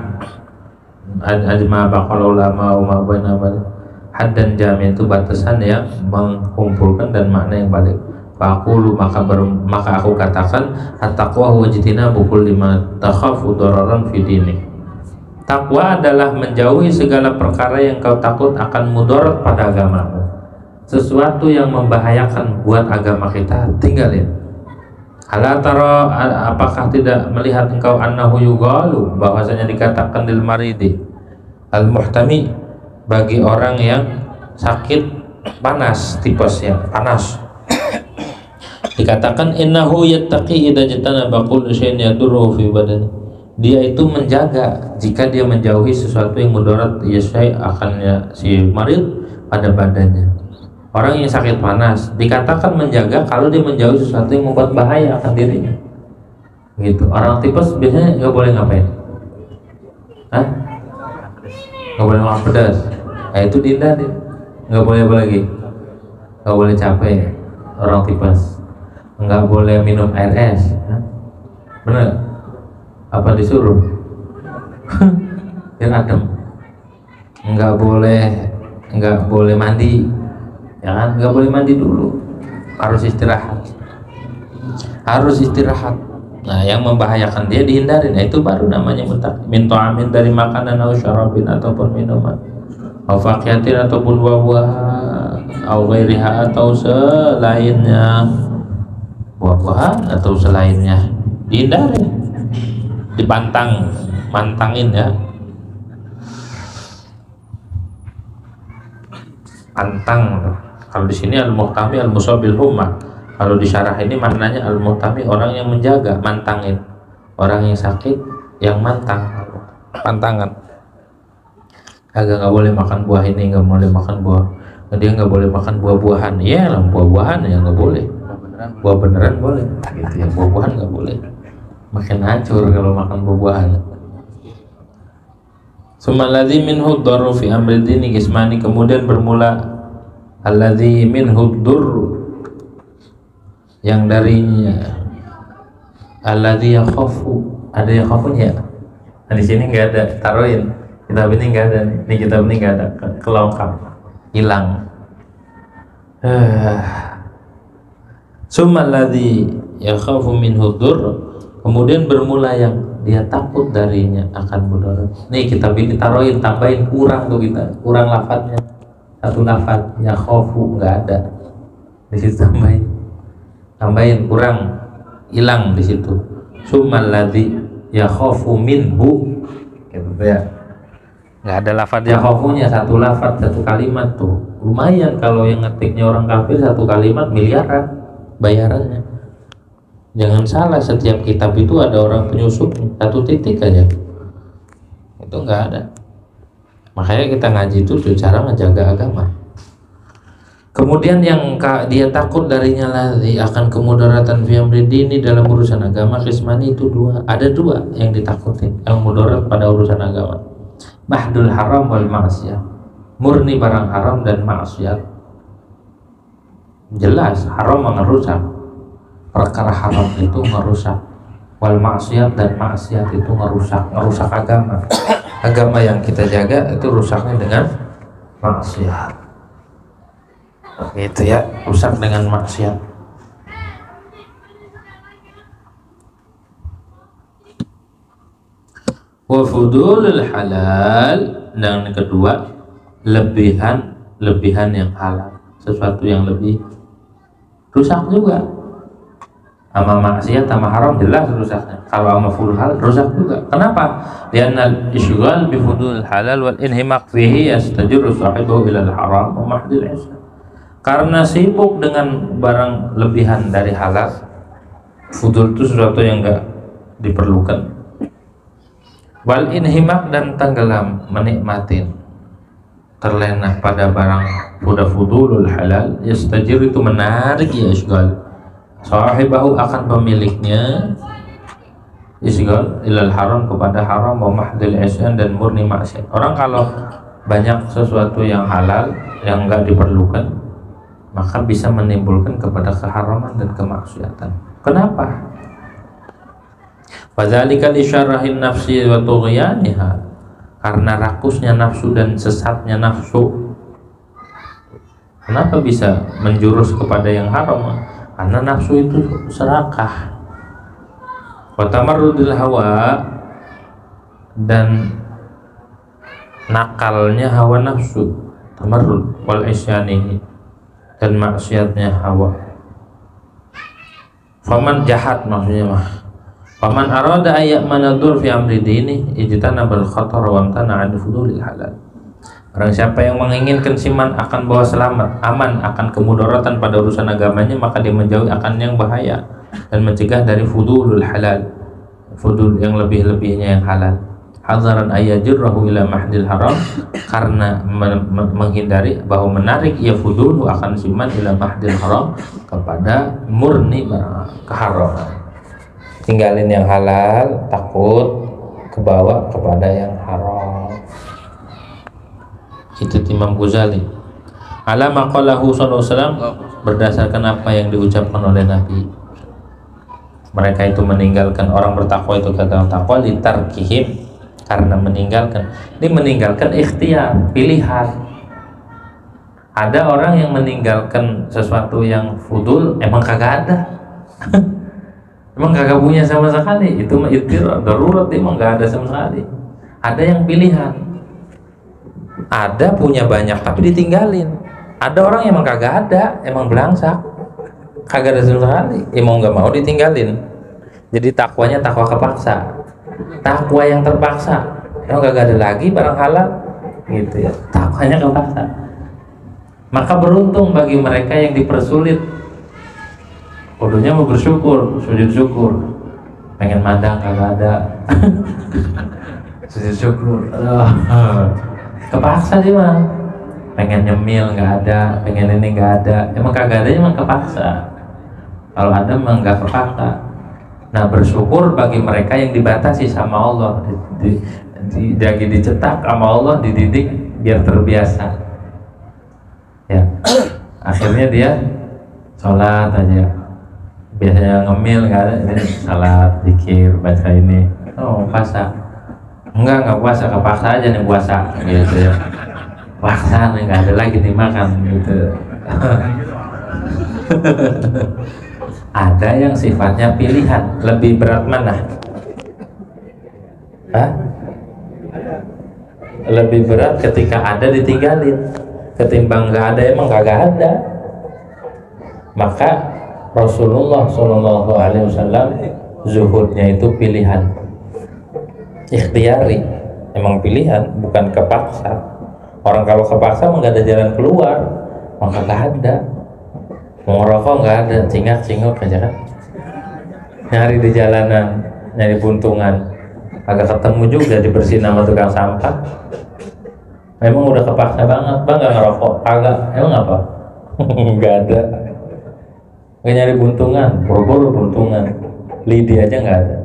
ajma baqal ulama wa baina had dan jami' itu batasan yang mengumpulkan dan makna yang balik. Faqulu maka aku katakan at-taqwa huwa jitinabu kulli ma takhafu dararan fi dinik. Takwa adalah menjauhi segala perkara yang kau takut akan mudarat pada agamamu. Sesuatu yang membahayakan buat agama kita, tinggalin. Ala tara, apakah tidak melihat engkau annahu yugalu, bahwasanya dikatakan lil maridi al muhtami, bagi orang yang sakit panas, tipes ya panas, dikatakan innahu yattaqi idza jatanaba kullu shay'in yadurru fi badani, dia itu menjaga jika dia menjauhi sesuatu yang mudarat yasai akannya si marid pada badannya. Orang yang sakit panas dikatakan menjaga kalau dia menjauhi sesuatu yang membuat bahaya akan dirinya. Gitu. Orang tipes biasanya nggak boleh ngapain? Hah? Nggak boleh makan pedas. Nah, itu dihindarin. Nggak boleh apa lagi? Nggak boleh capek. Orang tipes. Nggak boleh minum air es. Hah? Bener? Apa disuruh? Biar adem. Nggak boleh mandi. Ya kan, nggak boleh mandi dulu, harus istirahat. Nah, yang membahayakan dia dihindarin. Nah, itu baru namanya min ta'amin, dari makanan atau syarabin ataupun minuman, atau fakihatin ataupun buah-buahan. au ghairiha atau selainnya, buah-buahan atau selainnya dihindari, mantangin ya. Pantang. Kalau di sini al-muhtami al-musabil humma. Kalau di syarah ini maknanya al-muhtami orang yang menjaga, mantangin. Orang yang sakit yang mantang, pantangan. Agak nggak boleh makan buah ini, nggak boleh makan buah. Dia nggak boleh makan buah-buahan. Iya lah, buah-buahan ya nggak boleh. Buah beneran boleh. Gitu ya, buah-buahan nggak boleh. Makin hancur kalau makan buah-buahan. Sumaladzi minhu dharru fi amri dini qismani, kemudian bermula alladzi minhu dzurru, yang darinya alladzi yakhafu, ada yang khafunya. Nah, di sini nggak ada, taruhin. Kitab ini nggak ada nih. Ini kitab ini nggak ada, kelongkap, hilang. Sumaladzi yakhafu minhu dzurru, kemudian bermula yang dia takut darinya akan mudarat. Nih kitab ini taruhin, tambahin, kurang tuh kita, kurang lafadznya. Satu lafadz ya khofu nggak ada di situ, tambahin kurang, hilang di situ. Sumaladzi ya khofu minhu, gitu ya. Nggak ada lafadz ya khofunya, satu lafadz satu kalimat tuh. Lumayan kalau yang ngetiknya orang kafir satu kalimat miliaran bayarannya. Jangan salah, setiap kitab itu ada orang penyusup, satu titik aja itu nggak ada. Makanya kita ngaji itu cara menjaga agama. Kemudian yang dia takut darinya lagi akan kemudaratan fi amri dini, dalam urusan agama qismani itu dua. Ada dua yang ditakutin yang mudarat pada urusan agama. Mahdul haram wal ma'siyah, murni barang haram dan maksiat. Jelas haram merusak, perkara haram itu merusak, wal maksiat dan maksiat itu merusak agama. Agama yang kita jaga itu rusaknya dengan maksiat. Gitu ya, rusak dengan maksiat. Wa fudulul halal, dan yang kedua lebihan yang halal, sesuatu yang lebih rusak juga. Sama maksiat sama haram jelas rusaknya. Kalau sama fudul halal rusak juga. Kenapa? Lianna al-ishghal bi fudul halal wal inhimaq fihi yastajirru sahibahu ila al-haram wa mahdil ihsan. Karena sibuk dengan barang lebihan dari halal, fudul itu sesuatu yang enggak diperlukan. Wal inhimaq, dan tenggelam menikmatin, terlena pada barang fudulul halal, yastajir itu menarik ya ishghal sahibahu akan pemiliknya, isgal ilal haram kepada haram, wa mahdil ihsan dan murni maksiat. Orang kalau banyak sesuatu yang halal yang enggak diperlukan, maka bisa menimbulkan kepada keharaman dan kemaksiatan. Kenapa? Fadzalika li syarrahin nafsi wa tughyaniha, karena rakusnya nafsu dan sesatnya nafsu. Kenapa bisa menjurus kepada yang haram? Karena nafsu itu serakah. Wa tamarrudul hawa, dan nakalnya hawa nafsu, tamarrud, wal isyanihi, dan maksiatnya hawa. Faman jahat maksudnya mah. Faman arada ayat manadur fi amri dini ijtanabal khatar wa amtana 'an fudulil halal. Orang siapa yang menginginkan siman akan bawa selamat, aman akan kemudaratan pada urusan agamanya, maka dia menjauhi akan yang bahaya dan mencegah dari fudulul halal, fudul yang lebih-lebihnya yang halal. Hadzaran ayyajrahu ila mahdil haram, karena menghindari bahwa menarik ia fudul akan siman ila mahdil haram, kepada murni keharaman. Tinggalin yang halal, takut kebawa kepada yang haram. Itu Imam Ghazali. Ala maqalahu sallallahu alaihi wasallam, berdasarkan apa yang diucapkan oleh Nabi. Mereka itu meninggalkan, orang bertakwa itu kata takwa litarkihim, karena meninggalkan. Ini meninggalkan ikhtiar, pilihan. Ada orang yang meninggalkan sesuatu yang fudul emang kagak ada. Emang kagak punya sama sekali. Itu darurat, emang gak ada sama sekali. Ada yang pilihan. Ada punya banyak tapi ditinggalin. Ada orang yang emang kagak ada, emang belangsak, kagak ada sama sekali, mau nggak mau ditinggalin. Jadi takwanya takwa kepaksa, takwa yang terpaksa. Emang kagak ada lagi barang halal, gitu ya. Takwanya kepaksa. Maka beruntung bagi mereka yang dipersulit. Kudunya mau bersyukur, sujud syukur. Pengen mandang kagak ada, sujud syukur. Kepaksa sih mah. Pengen nyemil nggak ada, pengen ini nggak ada, emang kagak ada, emang kepaksa. Kalau ada emang nggak kepaksa. Nah, bersyukur bagi mereka yang dibatasi sama Allah, lagi dicetak sama Allah, dididik biar terbiasa. Ya, akhirnya dia sholat aja, biasanya ngemil nggak ada, ini sholat, zikir, baca ini, oh puasa, nggak puasa, kepaksa aja nih puasa, gitu ya. Paksa nih, nggak ada lagi dimakan gitu. Ada yang sifatnya pilihan, lebih berat mana? Hah? Lebih berat ketika ada ditinggalin ketimbang nggak ada, emang kagak ada. Maka Rasulullah SAW zuhudnya itu pilihan, ikhtiyari, emang pilihan, bukan kepaksa. Orang kalau kepaksa nggak ada jalan keluar, maka nggak ada. Mau ngerokok nggak ada, cingak-cingok aja kan. Nyari di jalanan, nyari buntungan, agak ketemu juga dibersihin sama tukang sampah. Memang udah kepaksa banget, bang nggak ngerokok, agak, emang apa? Nggak ada. Nggak nyari buntungan, boro-boro buntungan, lidi aja nggak ada.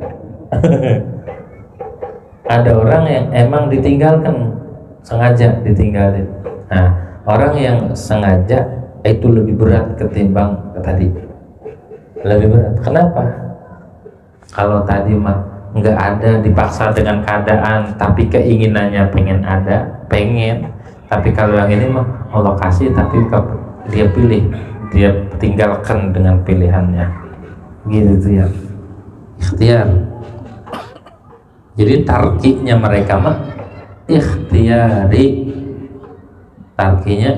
Ada orang yang emang ditinggalkan, sengaja ditinggalin. Nah, orang yang sengaja itu lebih berat ketimbang tadi. Lebih berat. Kenapa? Kalau tadi mah nggak ada, dipaksa dengan keadaan, tapi keinginannya pengen ada, pengen. Tapi kalau yang ini mah Allah kasih, tapi dia pilih, dia tinggalkan dengan pilihannya. Gitu ya. Ikhtiar. Jadi tarkinya mereka mah ikhtiyari, tarkinya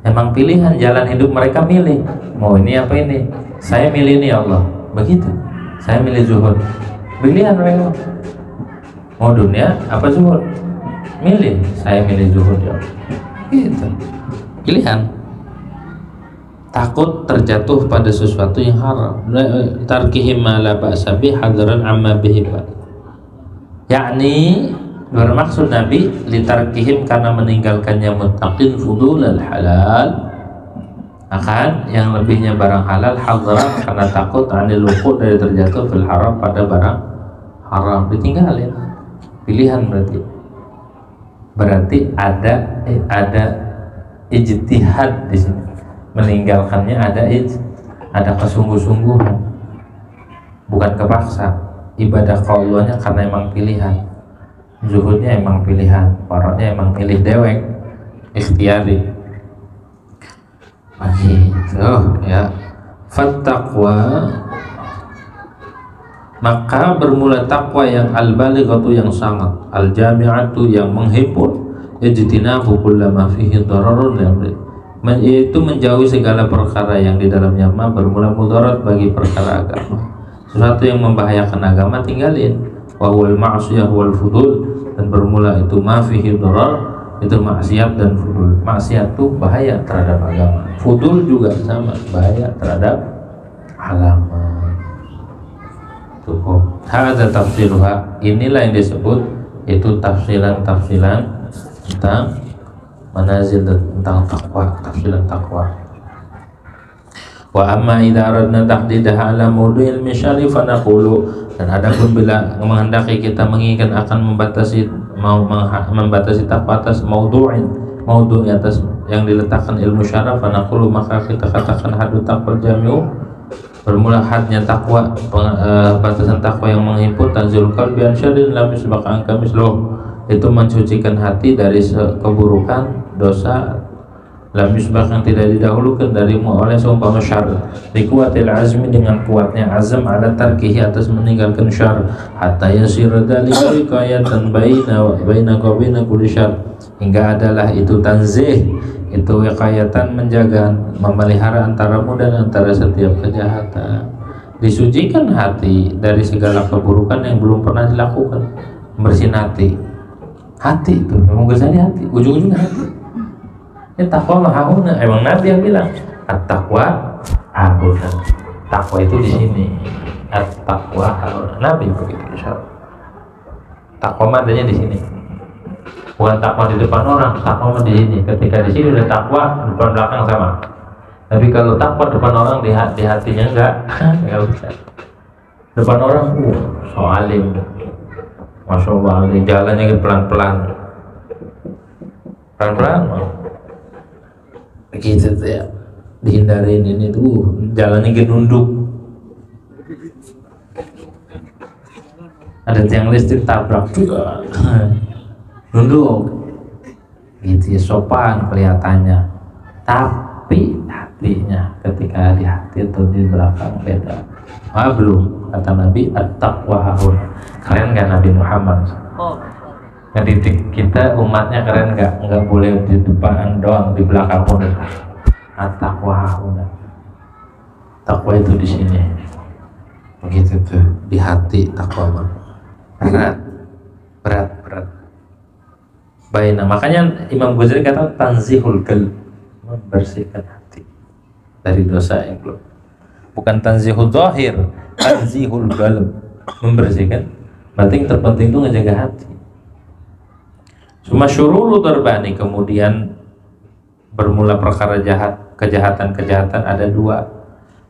emang pilihan, jalan hidup mereka milih, mau ini apa ini, saya milih ini Allah, begitu, saya milih zuhud, pilihan mereka, mau dunia apa zuhud, milih, saya milih zuhud ya, gitu, pilihan. Takut terjatuh pada sesuatu yang haram, tarkihim ma la ba'sa bih hadran amma bihi ba, yakni bermaksud Nabi litarkihim karena meninggalkannya muttaqin fudulal halal, akan yang lebihnya barang halal, hadran karena takut anil wuqu' dari terjatuh fil haram pada barang haram, ditinggalin. Pilihan berarti ada ijtihad di sini, meninggalkannya ada kesungguh-sungguhan, bukan kepaksa. Ibadah qaulanya karena emang pilihan, zuhudnya emang pilihan, waraknya emang milih dewek, ikhtiyari. Begitu ya. Fattaqwa, maka bermula takwa yang al-balighatu, yang sangat, al-jami'atu, yang menghimpun, ijtinabu kullama fihi dararun, yaitu menjauhi segala perkara yang di dalamnya bermula mudarat bagi perkara agama. Sesuatu yang membahayakan agama tinggalin. Wa huwal ma'siyah wal fudul, dan bermula itu ma fihi darar, itu maksiat dan fudul. Maksiat itu bahaya terhadap agama, fudul juga sama, bahaya terhadap agama. Cukup. Hadza tafsiluha, inilah yang disebut itu tafsilan tentang manazil, tentang takwa, tafsilan takwa. Wa amma idza aradna tahdidaha ala mawdu'il misyari fa naqulu, dan adapun bila menghendaki kita menginginkan akan membatasi takwa atas maudhu' atas yang diletakkan ilmu syaraf, fa naqulu, maka kita katakan hadu taqwal jami'u, bermula hadnya takwa, batasan takwa yang menghimpun, tanzilul qalbi an syarrin lam yusbaq anka misluh, itu mensucikan hati dari keburukan, dosa, lam yusbaq, yang tidak didahulukan darimu oleh seumpama syar, dikuatil azmi, dengan kuatnya azam, ala tarkihi, atas meninggalkan syar, hatta yasir dzalika wiqayatan baina wa baina kulli syar, hingga adalah itu tanzih, itu wiqayatan, menjaga, memelihara antaramu dan antara setiap kejahatan. Disucikan hati dari segala keburukan yang belum pernah dilakukan. Bersihin hati. Hati itu memang Ghazali hati, ujung-ujungnya hati. Ini takwa mahuna. Emang Nabi yang bilang at-taqwa hahuna. Takwa itu di sini. At-taqwa hahuna. Nabi begitu insyaallah. Takwa adanya di sini. Bukan takwa di depan orang, takwa di sini. Ketika di sini udah takwa, depan belakang sama. Tapi kalau takwa depan orang di hatinya enggak bisa. Depan orang, so alim, masya Allah, alim. Jalannya pelan-pelan, begitu tuh ya. Dihindarin ini tuh, jalannya nunduk. Ada tiang listrik tabrak juga, nunduk, gitu ya, sopan kelihatannya. Tapi hatinya ketika di hati atau di belakang beda. Belum, kata Nabi at-taqwa hahuna. Keren gak Nabi Muhammad? Ngedidik kita umatnya keren gak? Nggak boleh di depan doang, di belakang pun. At-taqwa hahuna. Takwa itu di sini. Begitu tuh, di hati takwa mah. Berat. Baina. Makanya Imam Ghazali kata tanzihul qalb, membersihkan hati dari dosa yang belum. Bukan tanzihul zahir, tanzihul qalb, membersihkan. Berarti yang terpenting itu ngejaga hati. Cuma syururu darbani, kemudian bermula perkara jahat, kejahatan ada dua.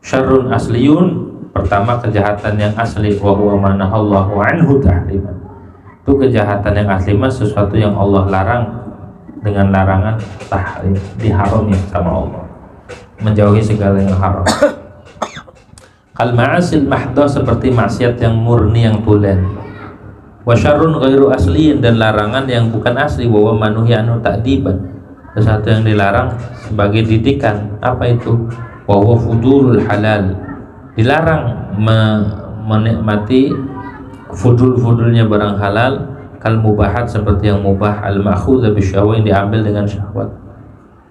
Syarrun asliyun, pertama kejahatan yang asli, wa huwa manahallahu anhu tahriman. Itu kejahatan yang asli mah sesuatu yang Allah larang dengan larangan tahrim, diharami sama Allah, menjauhi segala yang haram. Kal ma'asil mahdah, seperti maksiat yang murni, yang tulen. Wa syarrun ghairu asliin, dan larangan yang bukan asli, wa huwa manuhi anu ta'diban, sesuatu yang dilarang sebagai didikan. Apa itu? Wa huwa fudulul halal, dilarang menikmati fudul-fudulnya barang halal. Kal mubahat, seperti yang mubah, al ma'khudha bisyahwa, yang diambil dengan syahwat.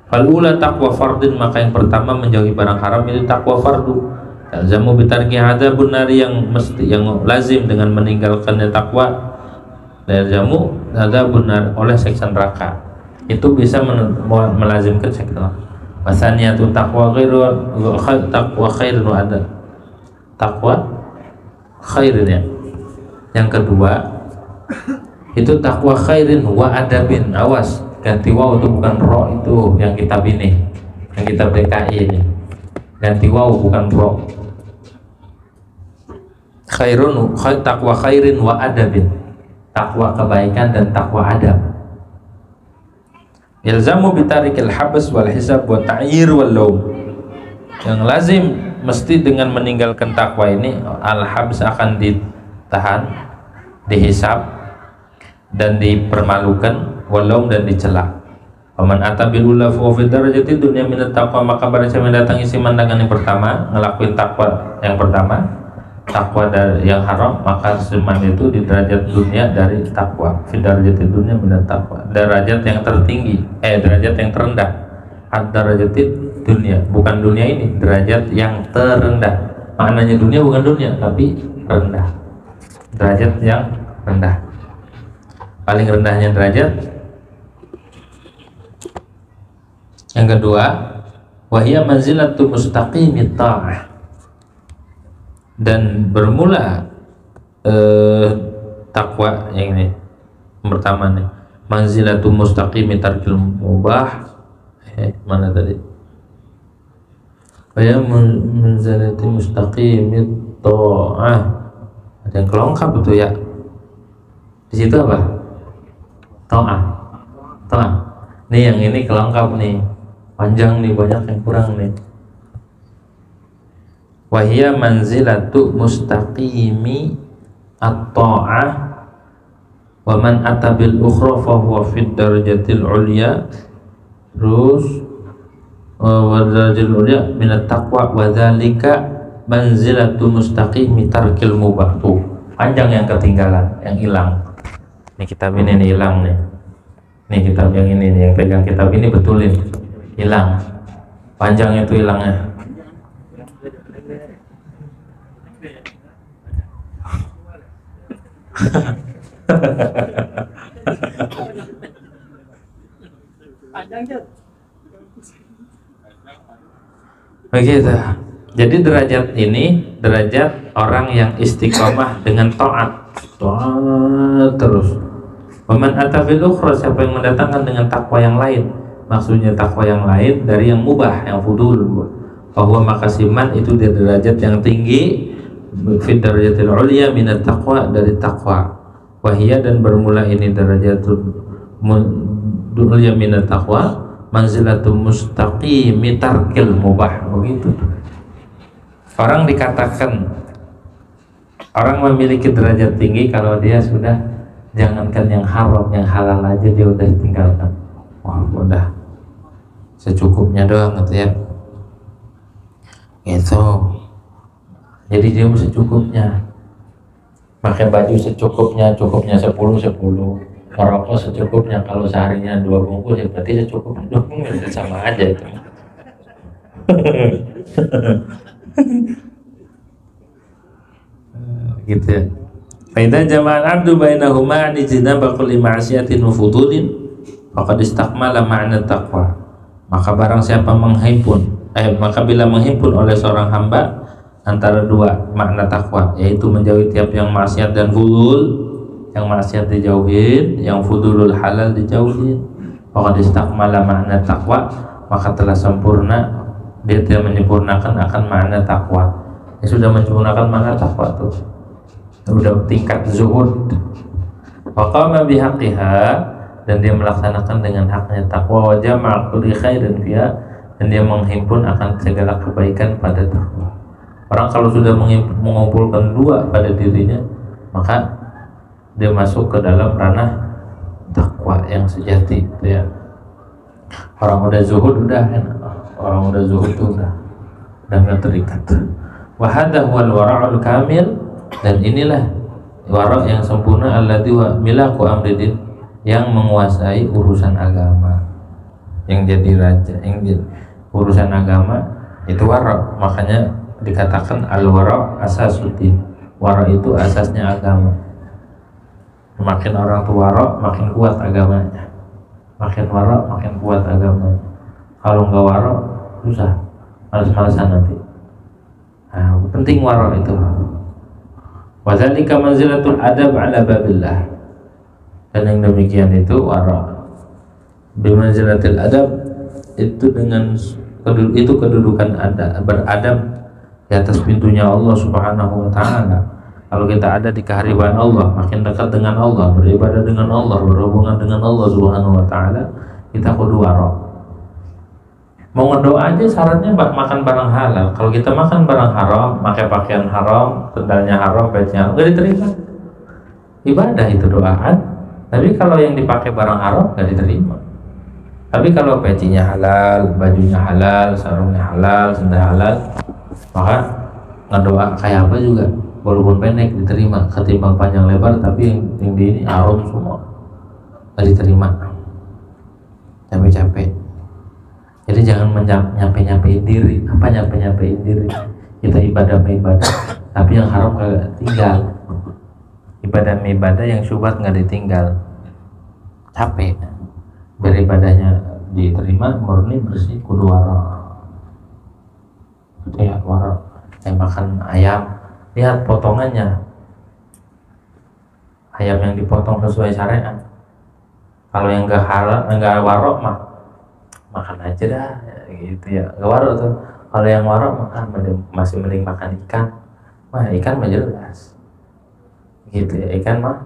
Fal ula taqwa fardin, maka yang pertama menjauhi barang haram itu takwa fardu. Talzamu bitarki adzabun nari, yang lazim dengan meninggalkannya takwa. Talzamu adzabun nar, oleh siksa neraka. Itu bisa melazimkan siksa neraka. Wasaniyatu taqwa ghairu taqwa khairun wa adab. Takwa khairin ya. Yang kedua itu takwa khairin wa adabin. Awas, ganti waw itu bukan ro, itu yang kitab ini, yang kitab DKI ini. Ganti waw bukan ro. Khairun, takwa khairin wa adabin, takwa kebaikan dan takwa adab. Ilzamu bitarikil habs wal hisab wa ta'yir wal laum. Yang lazim mesti dengan meninggalkan takwa ini, al-habs akan ditahan, dihisab dan dipermalukan, walaum dan dicela. Paman atabil ula fa fi darajati dunya min taqwa, maka barang siapa mendatangi si mandangan yang pertama, ngelakuin takwa yang pertama, takwa dari yang haram, maka seman itu di derajat dunia dari takwa. Fi darajati dunya min taqwa, derajat yang tertinggi, derajat yang terendah. Ad-darajati dunia, bukan dunia ini, derajat yang terendah. Maknanya dunia bukan dunia, tapi rendah, derajat yang rendah. Paling rendahnya derajat. Yang kedua, wahia manzilatu mustaqimit ta'ah, dan bermula takwa yang ini pertama nih, manzilatu mustaqimit tarkil mubah. Mana tadi? Wahia manzilatu mustaqimit ta'ah, ada yang kelongkap itu ya. Di situ apa? Ta'ah. Nih yang ini kelengkap nih, panjang nih, banyak yang kurang nih. Wahia manzilatu mustaqimi at-ta'ah wa man atabil ukhra fa huwa fid darajatil ulya. Terus wa darajatil ulya min at-taqwa wa dzalika manzilatu mustaqimi tarkil mubah. Tuh, panjang yang ketinggalan, yang hilang. Ini kitab ini nih hilang nih. Nih kitab yang ini nih, yang pegang kitab ini betulin. hilang, panjang itu hilangnya. Begitu. Jadi derajat ini derajat orang yang istiqomah dengan taat terus. Waman atabil ukhra, siapa yang mendatangkan dengan takwa yang lain, maksudnya takwa yang lain dari yang mubah, yang fudul, bahwa makasiman itu di derajat yang tinggi, fi darajatil ulya minat taqwa, dari takwa. Wahia, dan bermula ini darajatul ulya minat taqwa, manzilatul mustaqimi tarkil mubah. Begitu. Orang dikatakan orang memiliki derajat tinggi kalau dia sudah, jangankan yang haram, yang halal aja dia udah tinggalkan. Wah, udah secukupnya doang gitu ya. Gitu. Jadi dia secukupnya. Pakai baju secukupnya, cukupnya 10, merokok secukupnya. Kalau seharinya 2 bungkus ya berarti secukupnya 2 bungkus, sama aja itu. Gitu ya. Faida jama'al abdu bainahuma an ijtinaba kulli ma'siyatin wa fudulin faqad istakmala ma'na taqwa. Maka barang siapa maka bila menghimpun oleh seorang hamba antara dua makna takwa, yaitu menjauhi tiap yang maksiat dan fudul, yang maksiat dijauhin, yang fudulul halal dijauhin, faqad istakmala ma'na taqwa, maka telah sempurna, dia telah menyempurnakan akan makna takwa. Dia sudah menyempurnakan makna takwa tuh, sudah tingkat zuhud. Wa qama bihaqqiha, dan dia melaksanakan dengan haknya takwa, wa jama'a kulli khairin fiha, dan dia menghimpun akan segala kebaikan pada takwa. Orang kalau sudah mengumpulkan dua pada dirinya, maka dia masuk ke dalam ranah takwa yang sejati, ya. Orang udah zuhud udah enak. Orang udah zuhud tuh udah nggak terikat. Wa hadha huwal wara'ul kamil, dan inilah wara' yang sempurna, alladzi wa milaku amridin, yang menguasai urusan agama, yang jadi raja, yang jadi urusan agama itu wara'. Makanya dikatakan al-wara' asasuddin. Wara' itu asasnya agama. Makin orang tua wara', makin kuat agamanya. Makin wara', makin kuat agamanya. Kalau nggak wara', susah, malas-malasan nanti. Nah, penting wara' itu. Wa dzalika manzilatul adab ala babillah. Dan yang demikian itu wara'. Bi manzilatil adab itu dengan itu kedudukan beradab di atas pintunya Allah Subhanahu wa ta'ala. Kalau kita ada di kehariban Allah, makin dekat dengan Allah, beribadah dengan Allah, berhubungan dengan Allah Subhanahu wa ta'ala, kita kudu wara'. Mau ngedoa aja syaratnya makan barang halal. Kalau kita makan barang haram, pakai pakaian haram, sendalnya haram, pecinya nggak diterima. Ibadah itu doaan. Tapi kalau yang dipakai barang haram nggak diterima. Tapi kalau pecinya halal, bajunya halal, sarungnya halal, sendal halal, maka ngedoa kayak apa juga, walaupun pendek diterima, ketimbang panjang lebar tapi yang di ini haram semua nggak diterima. Capek-capek. Jadi jangan nyampe-nyampein diri. Apa nyampe-nyampein diri? Kita ibadah tapi yang haram nggak tinggal. Ibadah yang syubhat nggak ditinggal. Capek. Beribadahnya diterima, murni, bersih, kudu wara'. Ya, wara'. Makan ayam, lihat potongannya. Ayam yang dipotong sesuai syariat. Kalau yang nggak halal, nggak wara' mah makan aja dah, gitu ya. Nggak wara' tuh. Kalau yang wara' makan masih mending makan ikan. Ikan mah jelas. Gitu ya, ikan mah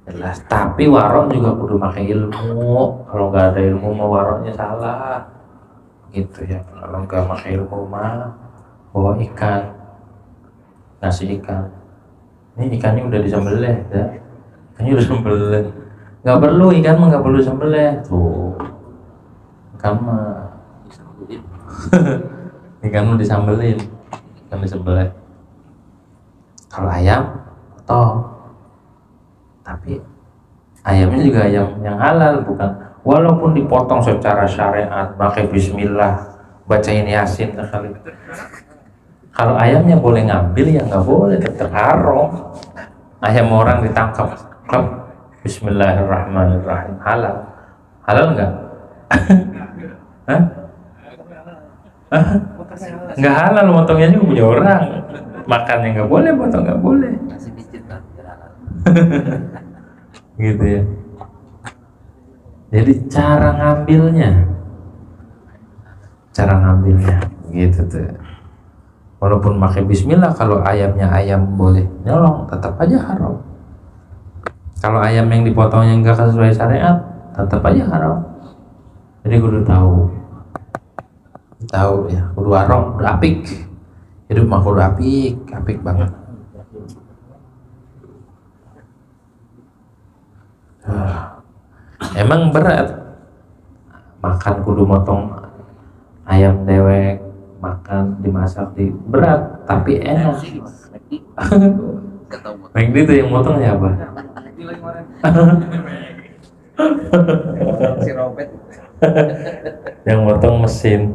jelas. Tapi wara' juga kudu pakai ilmu. Kalau nggak ada ilmu mah wara'nya salah. Gitu ya. Kalau nggak pakai ilmu mah bawa ikan, nasi ikan. Ini ikannya udah disembelih, ya. Ikannya udah disembelih. Nggak perlu ikan mah, nggak perlu sembelih. Tuh, ikan mah ikan mah disambelin, ikan disembelih. Kalau ayam, toh. Tapi ayamnya juga ayam yang halal, bukan walaupun dipotong secara syariat, pakai bismillah, bacain yasin sekali. Kalau ayamnya boleh ngambil ya nggak boleh, tetap haram. Ayam orang ditangkap, bismillahirrahmanirrahim, halal nggak? Hah? Nggak halal, motongnya juga punya orang, makannya nggak boleh, potong nggak boleh. Gitu ya. Jadi cara ngambilnya gitu tuh. Walaupun pakai bismillah, kalau ayamnya ayam boleh nyolong, tetap aja haram. Kalau ayam yang dipotongnya enggak sesuai syariat, tetap aja haram. Jadi kudu tahu ya, kudu haram, kudu apik. Hidup mah kudu apik banget. Emang berat makan, kudu motong ayam dewek, makan dimasak di berat tapi enak. Yang itu yang motongnya apa? Yang motong mesin.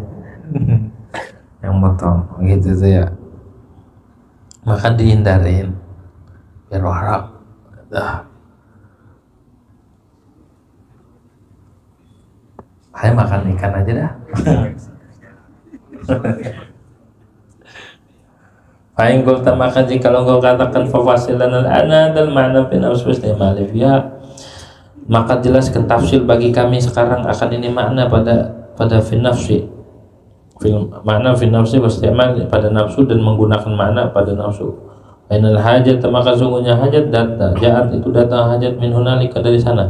Yang motong gitu tuh ya. Makan dihindarin biar warak. Saya makan ikan aja dah. Fa'in qulta, maka jika engkau katakan fawasilan al-ana dan makna fi nafsi malif ya, maka jelaskan tafsir bagi kami sekarang akan ini makna pada fi nafsi, makna fi nafsi wastimal pada nafsu dan menggunakan makna pada nafsu. Ainal hajat, maka sungguhnya hajat datang hajat min hunalika dari sana.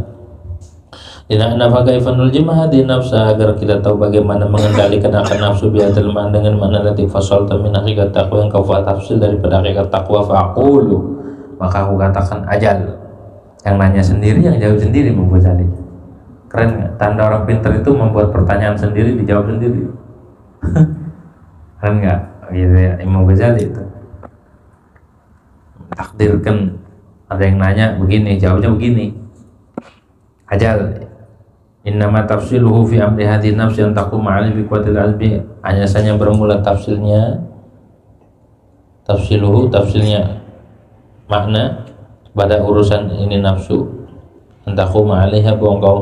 Dina nafaga ifanul jimah di nafsa, agar kita tahu bagaimana mengendalikan akan nafsu biadil man dengan makna lati fasal min hakikat taqwa, yang kau tafsir daripada hakikat taqwa. Faqulu, maka aku katakan ajal. Yang nanya sendiri, yang jawab sendiri, Imam Ghazali. Keren nggak? Tanda orang pintar itu membuat pertanyaan sendiri, dijawab sendiri. Keren nggak? Gitu ya, Imam Ghazali itu takdirkan ada yang nanya begini, jawabnya begini. Ajal innama tafsiluhu fi amri hadhihi nafsi an taqum ma'ali bi quwwatil azmi, hanya saja bermula tafsirnya makna pada urusan ini nafsu, an taqum ma'aliha, bahwa engkau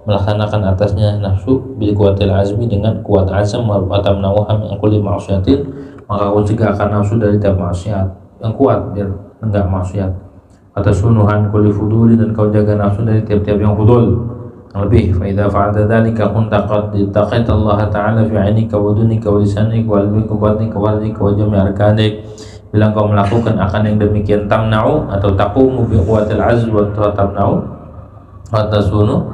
melaksanakan atasnya nafsu bi quwwatil azmi, dengan kuat azam, wa tamnauha min kulli ma'siyatin, maka kau cegah akan nafsu dari tiap maksiat, yang kuat biar enggak maksiat. Atas sunuhan kulli fuduli, dan kau jaga nafsu dari tiap-tiap yang fudul lebih. Fa idza fa'alta dzalika kunta qad ittaqaita Allah ta'ala fi 'ainika wa dunika wa lisanika wa qalbika wa batika wa rizqika wa jami' arkanik. Bila kau melakukan akan yang demikian, tamna'u atau taqumu bi quwwatil 'azz wa tamna'u wa tasunu,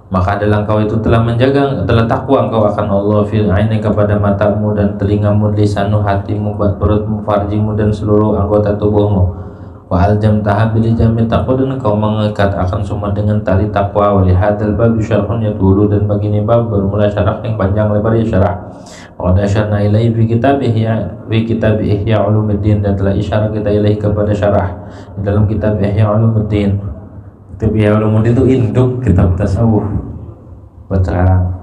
maka adalah engkau itu telah menjaga, telah takwa engkau akan Allah fi 'ainika, pada matamu dan telingamu, lisanu hatimu, perutmu, farjimu dan seluruh anggota tubuhmu. Wa aljam tahabili jami taqwa, dan kau mengikat akan semua dengan tali takwa. Wa lihadzal bab syarhun yatulu, dan begini bab bermula syarah yang panjang lebar ya syarah. Wa qad asyarna ilaihi fi kitab Ihya Ulumuddin, dan telah isyarat kita ilaihi kepada syarah di dalam kitab Ihya Ulumuddin. Kitab Ihya Ulumuddin itu induk kitab tasawuf buat sekarang.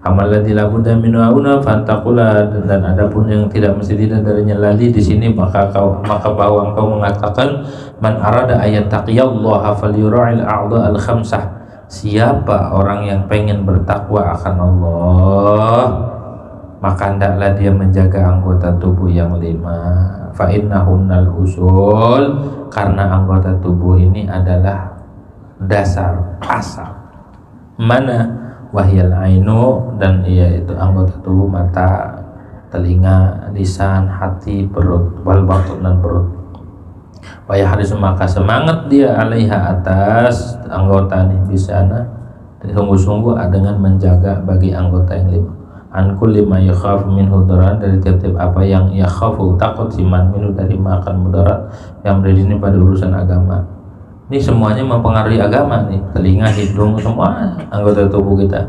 Amal ladzi la budda minhu auna fantaqula, dan adapun yang tidak mesti tidak darinya lagi di sini, maka bahwa engkau mengatakan man arada ayat taqiyallaha falyura'il a'dha al khamsah, siapa orang yang pengen bertakwa akan Allah, maka hendaklah dia menjaga anggota tubuh yang 5. Fa innahunnal usul, karena anggota tubuh ini adalah dasar asal. Mana? Wahyal ainu, dan ia itu anggota tubuh mata, telinga, lisan, hati, perut, wal batun, dan perut. Waya haris, maka semangat dia alaiha atas anggota ini bisana, sungguh-sungguh dengan menjaga bagi anggota yang 5. An kulli ma yakhafu minhu darar, dari tiap-tiap apa yang yakhafu takut siman minhu dari makan mudarat, yang berada ini pada urusan agama. Ini semuanya mempengaruhi agama nih, telinga, hidung, semua anggota tubuh kita.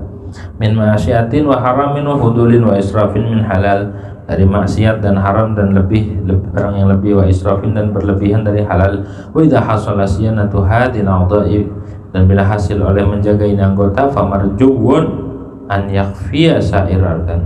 Min ma'asyatin wa haramin wa hudulin wa israfin min halal, dari maksiat dan haram dan orang yang lebih, wa israfin dan berlebihan dari halal. Wa idza hasala siyanatu hadil a'dha'i Dan bila hasil oleh menjaga ini anggota, famarjuun an yakfiya sairarkan,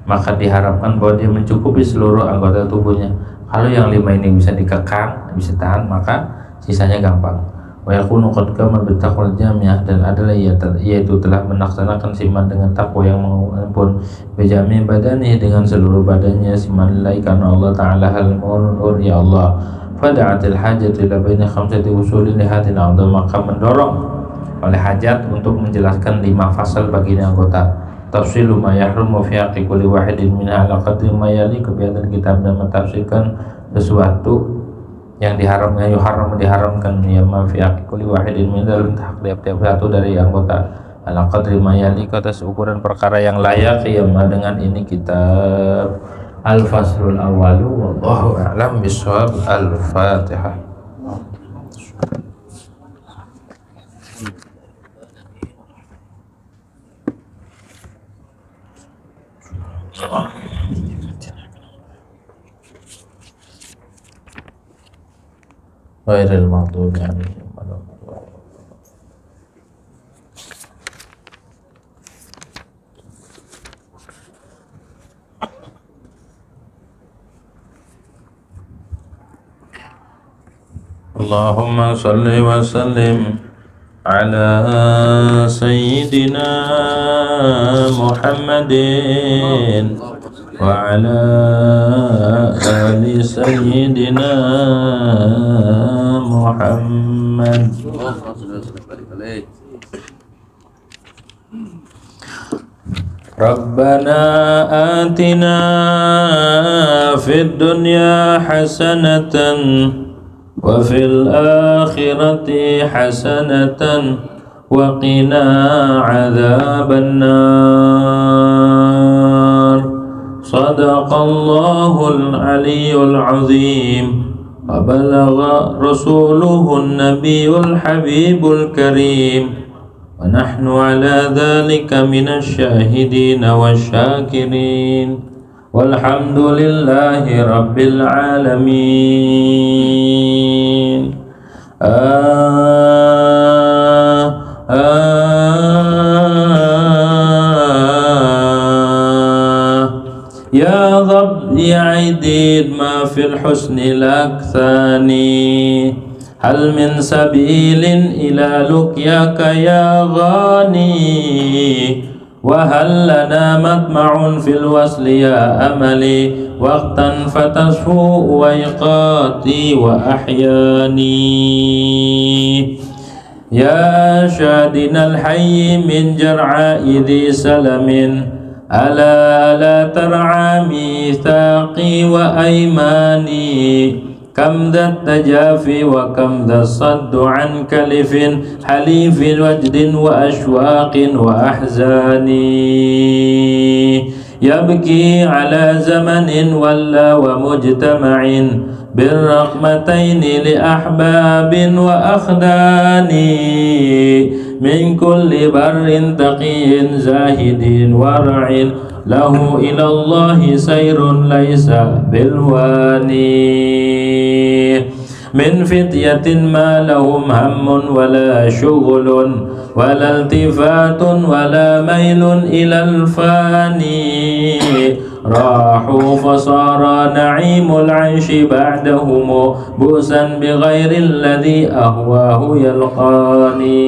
maka diharapkan bahwa dia mencukupi seluruh anggota tubuhnya. Kalau yang 5 ini bisa dikekang, bisa tahan, maka sisanya gampang. Wa yakunu qad kama bittaqwal jami'ah, dan adalah yaitu telah melaksanakan siman dengan takwa yang mengampun, bijami badani, dengan seluruh badannya, siman lillahi karena Allah Ta'ala hal murur ya Allah. Fada'atil hajat ila baini khamsati usulin lihatin a'dha, maka mendorong oleh hajat untuk menjelaskan 5 fasal bagi ini anggota. Tafsilu ma yahrumu fi haqqi kulli wahidin minha ala qadri ma yaliqu bi hadzal kitab, dan mentafsirkan sesuatu yang diharamkan ya ma fi haqqi kulli wahidin min dalam hak tiap-tiap satu dari anggota ala qadri ma yaliqu, atas ukuran perkara yang layak ya ma dengan ini kitab. Al-faslul awwalu wallahu a'lam bishawab. Al-Fatihah. Ghairil maghdubi 'alaihim waladdallin. Allahumma salli wa sallim ala sayyidina Muhammadin wa ala ali sayyidina Muhammad. Rabbana atina fid dunya hasanatan wa fil akhirati hasanatan wa qina adzaban nar. Sadaqallahul aliyyul azim wa balagha rasuluhun nabiyyul habibul karim wa nahnu ala dhalika minasy syahidin wasyakirin. Walhamdulillahi rabbil alamin. Ya Rabbi aidid ma fil husni lakthani, hal min sabilin ila luqyaka ya ghani, wa hal lana matma'un fil wasli ya amali, waqtan fatasfu wa iqati wa ahyani. Ya shadinal hayy min jar'aidhi salamin, ala la tar'a mithaqi wa aymani, kam dhat tajafi wa kam dhat saddu an kalifin, halifin wajdin wa ashwaqin wa ahzani. Yabki ala zamanin walla wa mujtama'in, birrahmataini li ahbabin wa akhdani, min kulli barrin taqiyyin zahidin wara'in, lahu ilallahi sayrun laysa bilwani. Min fityatin ma lahum hammun wala syughulun wala iltifatun wala mailun ilal fani, rahu fasara na'imul 'aishi ba'dahum bu'san bighairi alladhi ahwahu yalqani.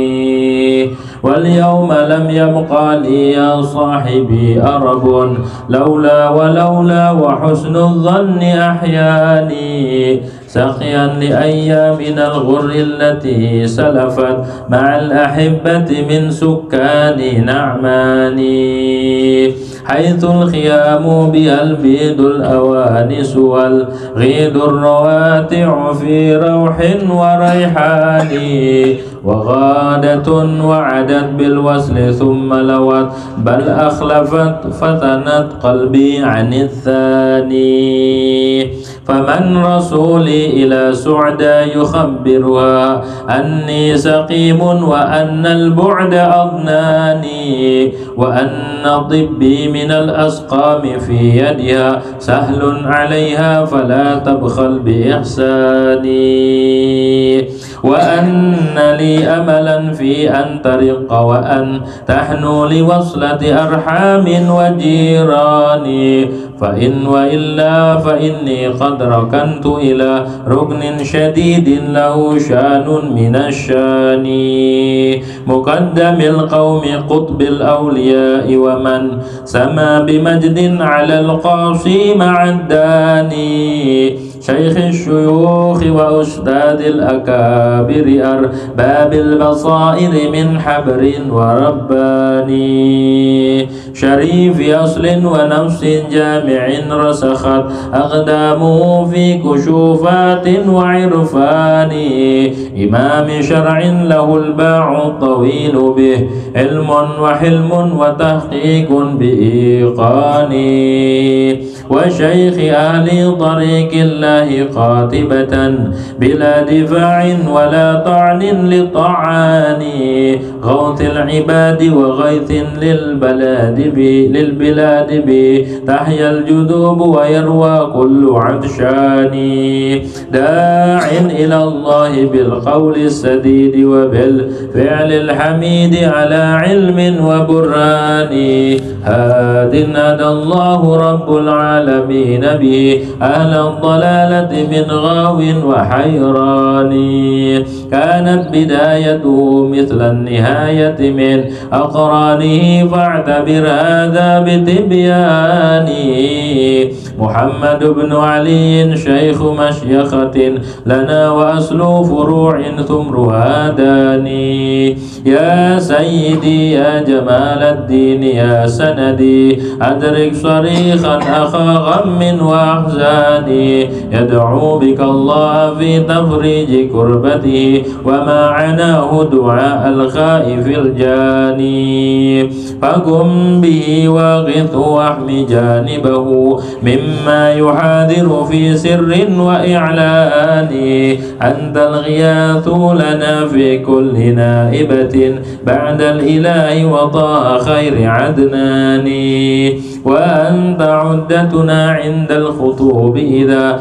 Wal yawma lam yabqa li ya sahibi arabun, laula wa laula wa husnul dhanni ahyani, saqiyan li ayyaminal ghurri allati salafat ma'al ahibbati min sukkani na'mani, haithul khiyamu bihal bidul awanis wal ghidur rawati'u fi rawhin wa rayhani, wa ghadatun wa'adat bil wasli thumma lawat bal akhlafat fatanat qalbi 'anil thani. Faman rasuli ila su'da yukhabbiruha anni saqimun wa anna al-bu'da adnani, wa anna tibbi من الأسقام في يدها سهل عليها فلا تبخل بإحساني وأن لي أملا في أن ترق وأن تحنو لوصلة أرحام وجيران فإن وإلا فإني قد ركنت إلى ركن شديد له شان من الشان مقدم القوم قطب الأولياء ومن سما بمجد على القاصي مع الداني شيخ الشيوخ وأستاذ الأكابر أرباب البصائر من حبر ورباني شريف أصل ونفس جامع رسخت أقدامه في كشوفات وعرفان إمام شرع له الباع الطويل به علم وحلم وتحقيق بإيقان وشيخ أهل طريق الله قاطبة بلا دفاع ولا طعن لطعان غوث العباد وغيث للبلاد به تحيا الجذوب ويروى كل عطشان داع إلى الله بالقول السديد وبالفعل الحميد على علم وبرهان هاد هدى الله رب العالمين به أهل الضلالة من غاو وحيران كانت بدايته مثل النهاية من أقرانه فاعتبر هذا بتبيان محمد بن علي شيخ مشيخة لنا وأصل فروع ثمرها داني يا سيدي يا جمال الدين يا سندي أدرك صريخا أخا غم وأحزان يدعو بك الله في تفريج كربته وما عناه دعاء الخائف الجاني فقم به واغث واحمي جانبه مما يحاذر في سر وإعلان أنت الغياث لنا في كل نائبة بعد الإله وطاء خير عدنان وأنت عدتنا عند الخطوب إذا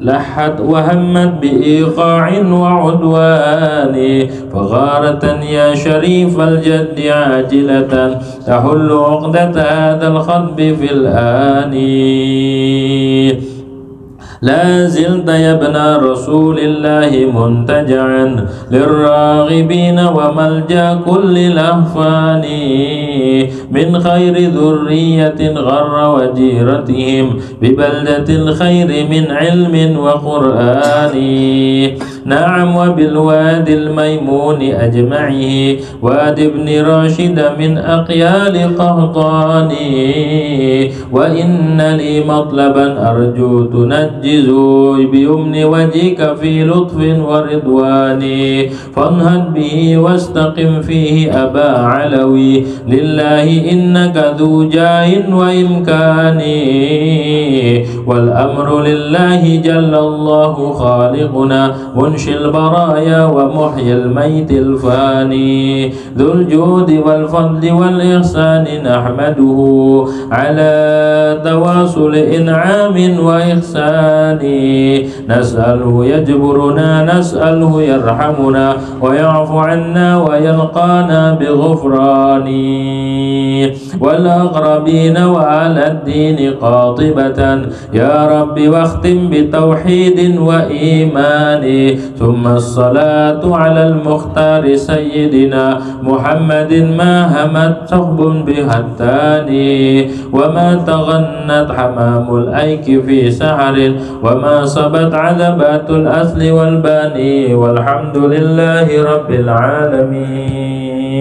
لحت وهمت بإيقاع وعدوان فغارة يا شريف الجد عاجلة تحل عقدة هذا الخطب في الآن لا زلت يا ابن رسول الله منتجعا للراغبين وملجأ كل الأهفان من خير ذرية غر وجيرتهم ببلدة الخير من علم وقرآن نعم وبالوادي الميمون أجمعه واد ابن راشد من أقيال قهطان وإن لي مطلبا أرجو تنجي بيمن وجهك في لطف ورضوان فانهض به واستقم فيه أبا علوي لله إنك ذو جاه وإمكان والأمر لله جل الله خالقنا منشي البرايا ومحيي الميت الفاني ذو الجود والفضل والإحسان نحمده على تواصل إنعام وإحسان نسأله يجبرنا نسأله يرحمنا ويعفو عنا ويلقانا بغفران والأقربين وآل الدين قاطبة يا رب واختم بتوحيد وإيمان ثم الصلاة على المختار سيدنا محمد ما همت صحب بها التاني وما تغنت حمام الأيك في سحر وما صبت عذبات الأصل والباني والحمد لله رب العالمين.